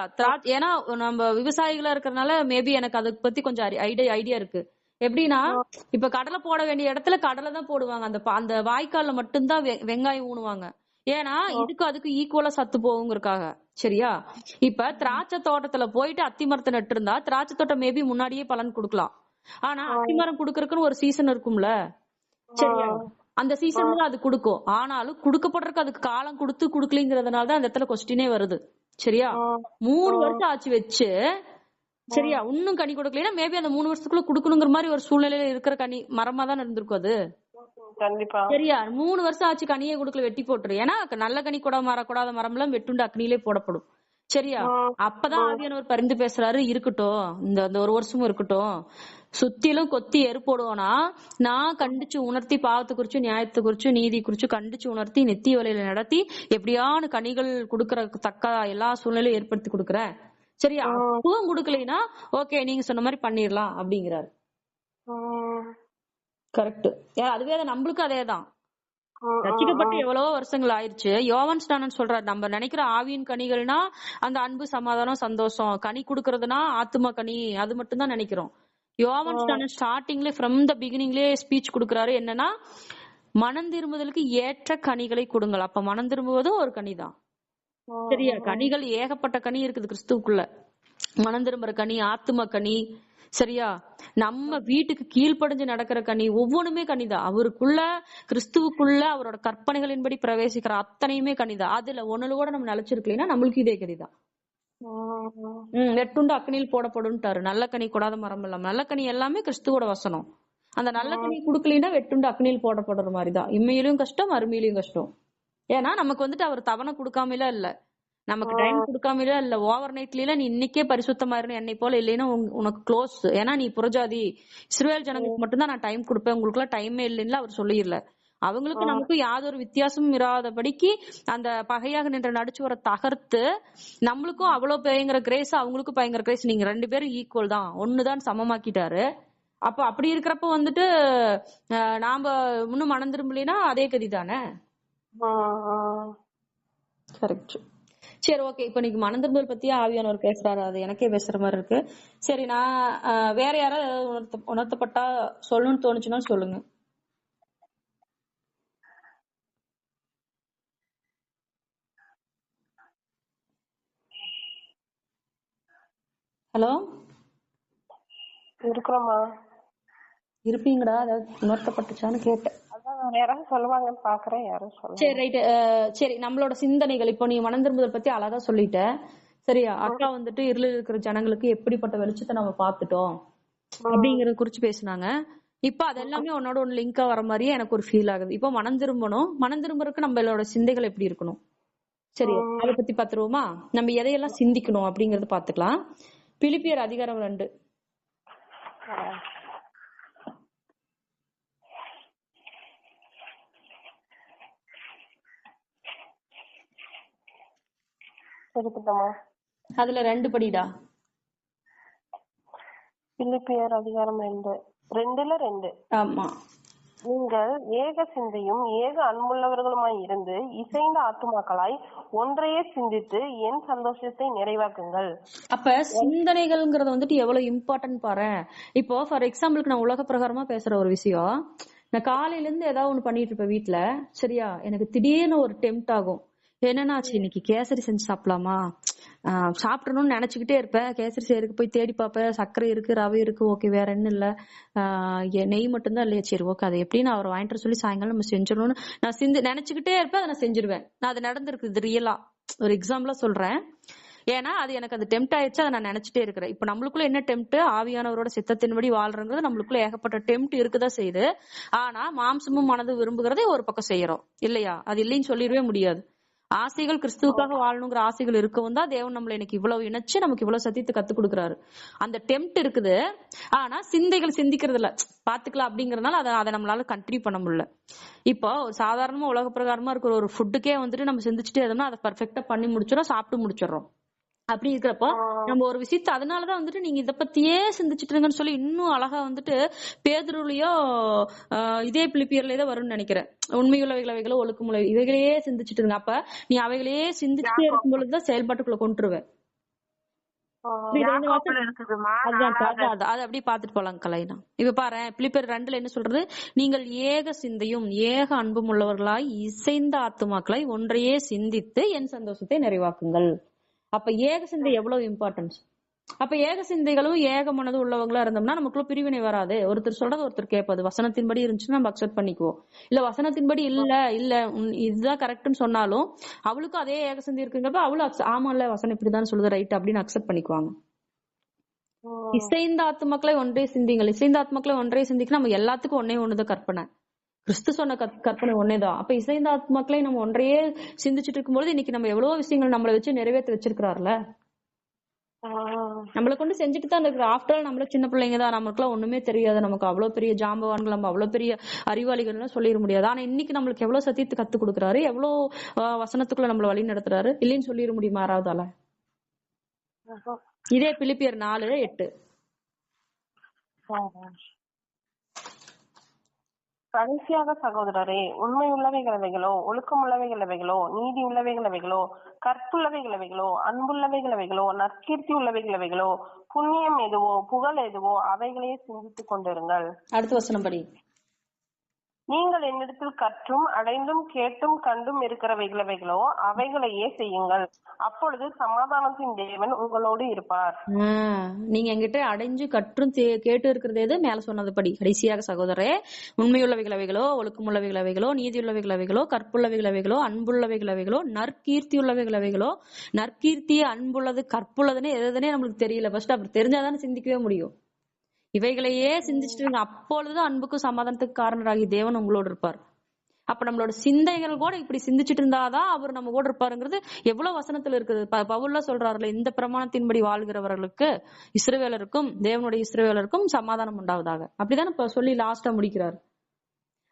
ஏன்னா நம்ம விவசாயிகளா இருக்கிறதுனால மேபி எனக்கு அதை பத்தி கொஞ்சம் ஐடியா இருக்கு. எப்படின்னா இப்ப கடலை போட வேண்டிய இடத்துல கடலை தான் போடுவாங்க. அந்த வாய்க்கால்ல மட்டும்தான் வெங்காயம் ஊனுவாங்க. ஏன்னா இதுக்கு அதுக்கு ஈக்குவலா சத்து போகுங்கிறதுக்காக. சரியா? இப்ப திராட்சை தோட்டத்துல போயிட்டு அத்தி மரத்தை நட்டு இருந்தா திராட்சை தோட்டம் மேபி முன்னாடியே பலன் கொடுக்கலாம். ஆனா அத்தி மரம் குடுக்கறதுக்குன்னு ஒரு சீசன் இருக்கும்ல. சரியா? அந்த சீசன்ல அது கொடுக்கும். ஆனாலும் கொடுக்கப்படுறதுக்கு அதுக்கு காலம் கொடுத்து குடுக்கலங்கிறதுனாலதான் அந்த இடத்துல கொஸ்டினே வருது. சரியா? 3 வருஷம் ஆச்சு வச்சு சரியா இன்னும் கனி கொடுக்கலன்னா மேபி அந்த 3 வருஷத்துக்குள்ள குடுக்கணுங்கிற மாதிரி ஒரு சூழ்நிலையில இருக்கிற கனி மரமா தான் இருந்திருக்கும் அது. சரியா? 3 வருஷம் ஆச்சு கனியை கொடுக்கல, வெட்டி போட்டுரு. ஏன்னா நல்ல கனி கூட கூடாத மரம் எல்லாம் வெட்டுண்டு அக்னியிலே போடப்படும். சரியா? அப்பதான் ஆவியானவர் பரிந்து பேசுறாரு, இருக்கட்டும் இந்த 1 வருஷமும் இருக்கட்டும், சுத்திலும் கொத்தி எரு போடுவோம்னா நான் கண்டிச்சு உணர்த்தி பாவத்தை குறிச்சும் நியாயத்தை குறிச்சும் நீதி குறிச்சும் கண்டிச்சு உணர்த்தி நெத்திய வலையில நடத்தி எப்படியான கனிகள் கொடுக்கற தக்க எல்லா சூழ்நிலையும் ஏற்படுத்தி கொடுக்குறேன். சரியா? அப்பவும் கொடுக்கலைன்னா ஓகே நீங்க சொன்ன மாதிரி பண்ணிடலாம் அப்படிங்கிறாரு. கரெக்ட். அதுவே நம்மளுக்கு அதேதான். ரட்சிக்கப்பட்டு எவ்வளவோ வருஷங்கள் ஆயிடுச்சு. யோவான் ஸ்நானன் சொல்றாரு, நம்ம நினைக்கிற ஆவியின் கனிகள்னா அந்த அன்பு சமாதானம் சந்தோஷம், கனி கொடுக்கறதுனா ஆத்தும கனி, அது மட்டும் தான் நினைக்கிறோம். யோவான் ஸ்நானன் ஸ்டார்டிங்ல ஃப்ரம் த பிகினிங்லயே ஸ்பீச் கொடுக்கறாரு. என்னன்னா மனம் திரும்புதலுக்கு ஏற்ற கனிகளை கொடுங்கள். அப்ப மனம் திரும்புவதும் ஒரு கனிதான். சரியா? கனிகள் ஏகப்பட்ட கனி இருக்குது கிறிஸ்துவுக்குள்ள. மனம் திரும்புற கனி, ஆத்தும கனி. சரியா? நம்ம வீட்டுக்கு கீழ்ப்படிஞ்சு நடக்கிற கனி ஒவ்வொன்றுமே கனிதான். அவருக்குள்ள கிறிஸ்துவுக்குள்ள அவரோட கற்பனைகளின்படி பிரவேசிக்கிற அத்தனையுமே கனிதான். அதுல ஒண்ணுல கூட நம்ம நிலைச்சிருக்கலைன்னா நம்மளுக்கு இதே கனிதான். வெட்டுண்டு அக்னியில் போடப்படும்ட்டாரு. நல்ல கனி கொடாத மரம் இல்லாம. நல்ல கனி எல்லாமே கிறிஸ்துவோட வசனம். அந்த நல்ல கனி குடுக்கலன்னா வெட்டுண்டு அக்னியில் போடப்படுற மாதிரிதான். இம்மையிலும் கஷ்டம், அருமையிலும் கஷ்டம். ஏன்னா நமக்கு வந்துட்டு அவர் தவணை கொடுக்காமல இல்ல, நமக்கு டைம் கொடுக்காமல இல்ல. ஓவர் நைட்ல நீ இன்னைக்கே பரிசுத்தமா இருந்து என்னை போல இல்லைன்னா உனக்கு க்ளோஸ். ஏன்னா நீ புறஜாதி, இஸ்ரவேல் ஜனங்களுக்கு மட்டும்தான் நான் டைம் கொடுப்பேன், உங்களுக்கு எல்லாம் டைமே இல்லைன்னு அவர் சொல்லிடல. அவங்களுக்கு நமக்கு யாதொரு வித்தியாசமும் இராதபடிக்கு அந்த பகையாக நின்ற நடிச்சுவரை தகர்த்து நம்மளுக்கும் அவ்வளவு பயங்கர கிரேஸ், அவங்களுக்கும் பயங்கர கிரேஸ், நீங்க 2 பேரும் ஈக்குவல் தான், ஒண்ணுதான் சமமாக்கிட்டாரு. அப்ப அப்படி இருக்கிறப்ப வந்துட்டு நாம இன்னும் மனம் திரும்பலைன்னா அதே கதி தானே. கரெக்ட். சரி, ஓகே. இப்ப நீங்க மனம் திரும்பல் பத்தியே ஆவியானவர் பேசுறாரு, அது எனக்கே பேசுற மாதிரி இருக்கு. சரி, நான் வேற யாராவது உணர்த்தப்பட்டா சொல்லணும்னு தோணுச்சுன்னா சொல்லுங்க. ஹலோ, இருக்கிறோமா? இருப்பீங்கடா, அதாவது உணர்த்தப்பட்டுச்சான்னு கேட்டேன். யாராவது சொல்லுவாங்கன்னு பாக்குறேன், யாரும் சொல்ல. சரி, ரைட். சரி, நம்மளோட சிந்தனைகள் இப்போ நீ மனம் திரும்புதல் பத்தி அழகா சொல்லிட்ட. சரியா? அக்கா வந்துட்டு இருளில் இருக்கிற ஜனங்களுக்கு எப்படிப்பட்ட வெளிச்சத்தை நம்ம பாத்துட்டோம் அப்படிங்கறத குறிச்சு பேசினாங்க. இப்ப அது எல்லாமே உன்னோட ஒன்னு லிங்கா வர மாதிரியே எனக்கு ஒரு ஃபீல் ஆகுது. இப்போ மனம் திரும்பணும், மனம் திரும்புறதுக்கு நம்மளோட சிந்தைகள் எப்படி இருக்கணும், சரியா? அதை பத்தி பாத்துருவோமா? நம்ம எதையெல்லாம் சிந்திக்கணும் அப்படிங்கறத பாத்துக்கலாம். பிலிப்பியர் அதிகாரம் 2. அதுல 2 படிடா. பிலிப்பியர் அதிகாரம் 2. ஆமா. நீங்கள் ஏக சிந்தையும் ஏக அன்புள்ளவர்களுமாய் இருந்து இசைந்த ஆத்துமாக்களாய் ஒன்றையே சிந்தித்து என் சந்தோஷத்தை நிறைவாக்குங்கள். அப்ப சிந்தனைகள்ங்கிறது வந்துட்டு எவ்வளவு இம்பார்ட்டன்ட் பாரு. இப்போ ஃபார் எக்ஸாம்பிளுக்கு நான் உலக பிரகாரமா பேசுற ஒரு விஷயம், நான் காலையில இருந்து ஏதாவது ஒண்ணு பண்ணிட்டு இருப்பேன் வீட்டுல, சரியா? எனக்கு திடீர்னு ஒரு டெம்ட் ஆகும், என்னன்னாச்சு இன்னைக்கு கேசரி செஞ்சு சாப்பிடலாமா, சாப்பிடணும்னு நினைச்சுக்கிட்டே இருப்பேன். கேசரி செய்யறதுக்கு போய் தேடி பார்ப்பேன், சர்க்கரை இருக்கு, ரவை இருக்கு, ஓகே, வேற என்ன இல்ல, நெய் மட்டும்தான் இல்லையா, சரி ஓகே, அதை எப்படின்னு அவர் வாங்கிட்டு சொல்லி சாயங்காலம் நம்ம செஞ்சிடணும்னு நான் நினைச்சுக்கிட்டே இருப்பேன். அதை நான் செஞ்சிருவேன். நான் அது நடந்திருக்கு, இது ரியலா ஒரு எக்ஸாம்பிளா சொல்றேன். ஏன்னா அது எனக்கு அது டெம்ட் ஆயிடுச்சு, அதை நான் நினைச்சிட்டே இருக்கிறேன். இப்ப நம்மளுக்குள்ள என்ன டெம்ட், ஆவியானவரோட சித்தத்தின்படி வாழ்றது, நம்மளுக்குள்ள ஏகப்பட்ட டெம்ட் இருக்குதான் செய்யுது. ஆனா மாம்சமும் மனது விரும்புகிறதே ஒரு பக்கம் செய்யறோம் இல்லையா? அது இல்லைன்னு சொல்லிடவே முடியாது. ஆசைகள், கிறிஸ்துவுக்காக வாழணுங்கிற ஆசைகள் இருக்கவும் தான் தேவன் நம்மள எனக்கு இவ்வளவு இணைச்சு நமக்கு இவ்வளவு சத்தியத்தை கத்து கொடுக்குறாரு. அந்த டெம்ட் இருக்குது, ஆனா சிந்தைகள் சிந்திக்கிறது இல்ல, பாத்துக்கலாம் அப்படிங்கறதுனால அதை நம்மளால கண்டினியூ பண்ண முடியல. இப்போ சாதாரணமா உலக பிரகாரமா இருக்கிற ஒரு ஃபுட்டுக்கே வந்துட்டு நம்ம சிந்திச்சுட்டே இருந்தோம்னா அதை பர்ஃபெக்டா பண்ணி முடிச்சிடறோம், சாப்பிட்டு முடிச்சிடறோம். அப்படி இருக்கிறப்போ நம்ம ஒரு விஷயத்த அதனாலதான் வந்துட்டு நீங்க இதை பத்தியே சிந்திச்சுட்டுங்கன்னு சொல்லி இன்னும் அழகா வந்துட்டு பேதுருலயோ இதே பிலிப்பியர்லயே தான் வரும்னு நினைக்கிறேன். உண்மையுள்ளவைகள் அவைகளோ ஒழுக்கமுள்ள இவைகளையே சிந்திச்சுட்டு இருங்க. அப்ப நீ அவைகளையே சிந்திச்சுட்டே இருக்கும் பொழுதுதான் செயல்பாட்டுக்குள்ள கொண்டுருவேன். அது அப்படியே பாத்துட்டு போலாம் கலைனா. இப்ப பாரு, பிலிப்பியர் 2 என்ன சொல்றது, நீங்கள் ஏக சிந்தையும் ஏக அன்பும் உள்ளவர்களாய் இசைந்த ஆத்துமாக்களாய் ஒன்றையே சிந்தித்து என் சந்தோஷத்தை நிறைவாக்குங்கள். அப்ப ஏக சிந்தை எவ்வளவு இம்பார்ட்டன்ஸ். அப்ப ஏக சிந்தைகளும் ஏக மனது உள்ளவங்களா இருந்தோம்னா நமக்குள்ள பிரிவினை வராது. ஒருத்தர் சொல்றது ஒருத்தர் கேட்பாது. வசனத்தின்படி இருந்துச்சுன்னா நம்ம அக்செப்ட் பண்ணிக்குவோம். இல்ல வசனத்தின்படி இல்ல இதுதான் கரெக்ட்னு சொன்னாலும் அவளுக்கும் அதே ஏக சிந்தை இருக்குங்கிறப்ப அவளும் ஆமா இல்ல வசனம் இப்படிதான் சொல்லுது ரைட் அப்படின்னு அக்செப்ட் பண்ணிக்குவாங்க. இசைந்த ஆத்துமக்களை ஒன்றே சிந்திங்கள். இசைந்த ஆத்துமக்களை ஒன்றே சிந்திக்க நம்ம எல்லாத்துக்கும் ஒண்ணுதான் கற்பனை. கிறிஸ்து சொன்ன கற்பனை ஒன்னேதான். அப்ப இசைந்த ஆத்மாக்களை நம்ம ஒன்றையே சிந்திச்சுட்டு இருக்கும்போது இன்னைக்கு நம்ம எவ்வளவு விஷயங்கள் நம்மளை வச்சு நிறைவேற்றி வச்சிருக்கிறாருல, நம்மளை கொண்டு செஞ்சுட்டு தான் இருக்கிற. ஆஃப்டர் ஆல் நம்மள சின்ன பிள்ளைங்க தான், நமக்குலாம் ஒண்ணுமே தெரியாது, நமக்கு அவ்வளவு பெரிய ஜாம்பவான்கள், நம்ம அவ்வளவு பெரிய அறிவாளிகள்லாம் சொல்லிட முடியாது. ஆனா இன்னைக்கு நம்மளுக்கு எவ்வளவு சத்தியத்தை கத்து கொடுக்குறாரு, எவ்வளவு வசனத்துக்குள்ள நம்மள வழி நடத்துறாரு, இல்லைன்னு சொல்லிட முடியுமா யாராவதால? இதே பிலிப்பியர் 4:8. கடைசியாக சகோதரரே, உண்மை உள்ளவைகளவைகளோ ஒழுக்கமுள்ளவைகளவைகளோ நீதி உள்ளவைகளவைகளோ கற்புள்ளவைகளவைகளோ அன்புள்ளவைகளவைகளோ நற்கீர்த்தி உள்ளவைகளவைகளோ புண்ணியம் எதுவோ புகழ் எதுவோ அவைகளையே சிந்தித்துக் கொண்டிருங்கள். அடுத்த வசனம் படி. நீங்கள் என்னிடத்தில் கற்றும் அடைந்தும் கேட்டும் கண்டும் இருக்கிறவைகளோ அவைகளையே செய்யுங்கள், அப்பொழுது சமாதானத்தின் தேவன் உங்களோடு இருப்பார். நீங்க என்கிட்ட அடைஞ்சு கற்றும் கேட்டு இருக்கிறது எது? மேல சொன்னதுபடி கடைசியாக சகோதரே, உண்மையுள்ளவைகளவைகளோ, ஒழுக்கமுள்ளவைகளவைகளோ, நீதியுள்ளவைகளவைகளோ, கற்புள்ளவைகளவைகளோ, அன்புள்ளவைகளவைகளோ, நற்கீர்த்தியுள்ளவைகளவைகளோ. நற்கீர்த்தி, அன்புள்ளது, கற்புள்ளதுன்னு எதுனே நம்மளுக்கு தெரியல. ஃபர்ஸ்ட் அப்படி தெரிஞ்சாதானே சிந்திக்கவே முடியும். இவைகளையே சிந்திச்சுட்டு இருங்க, அப்பொழுதுதான் அன்புக்கும் சமாதானத்துக்கு காரணராகி தேவன் உங்களோடு இருப்பார். அப்ப நம்மளோட சிந்தைகள் கூட இப்படி சிந்திச்சுட்டு இருந்தாதான் அவர் நம்ம கூட இருப்பாருங்கிறது எவ்வளவு வசனத்துல இருக்குது. பவுல்ல சொல்றாருல, இந்த பிரமாணத்தின்படி வாழ்கிறவர்களுக்கு, இஸ்ரவேலருக்கும், தேவனுடைய இஸ்ரவேலருக்கும் சமாதானம் உண்டாவதாக. அப்படிதான் இப்ப சொல்லி லாஸ்டா முடிக்கிறாரு.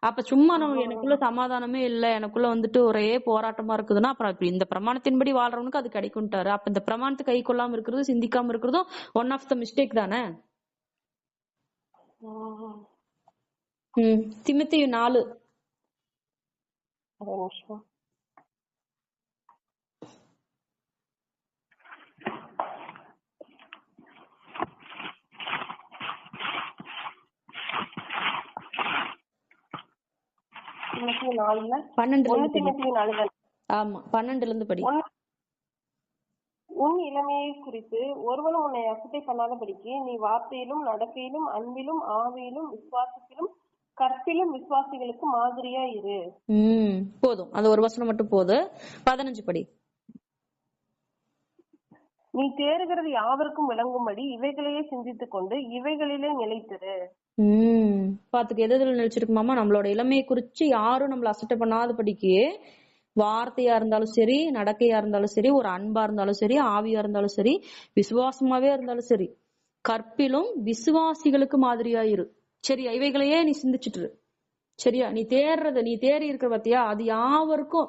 அப்ப சும்மா நம்ம எனக்குள்ள சமாதானமே இல்ல, எனக்குள்ள வந்துட்டு ஒரே போராட்டமா இருக்குதுன்னா அப்புறம் இப்ப இந்த பிரமாணத்தின்படி வாழ்றவனுக்கு அது கிடைக்கும்ட்டாரு. அப்ப இந்த பிரமாணத்தை கை கொள்ளாம இருக்கிறது, சிந்திக்காம இருக்கிறதும் ஒன் ஆஃப் த மிஸ்டேக் தானே. திமோத்தேயு 4. ஆமா, 12 படி. உன் இளமையை குறித்து ஒருவனும் உன்னை அசட்டை பண்ணாதபடிக்கு நீ வார்த்தையிலும் நடக்கையிலும் அன்பிலும் ஆவியிலும் விசுவாசத்திலும் கற்பிலும் விசுவாசிகளுக்கு மாதிரியா இரு. போதும், அது ஒரு வசனம் மட்டும் போது. 15 படி. நீ தேறுகிறது யாவருக்கும் விளங்கும்படி இவைகளையே சிந்தித்துக் கொண்டு இவைகளிலே நிலைத்திரு. பாத்துக்க, எதுல நினைச்சிருக்குமாமா? நம்மளோட இளமையை குறிச்சு யாரும் நம்மள அசட்டை பண்ணாதபடிக்கு வார்த்தையா இருந்தாலும் சரி, நடக்கையா இருந்தாலும் சரி, ஒரு அன்பா இருந்தாலும் சரி, ஆவியா இருந்தாலும் சரி, விசுவாசமாவே இருந்தாலும் சரி, கற்பிலும் விசுவாசிகளுக்கு மாதிரியா இரு. சரியா? இவைகளையே நீ சிந்திச்சுட்டு சரியா? நீ தேறி இருக்கிற பத்தியா, அது யாவருக்கும்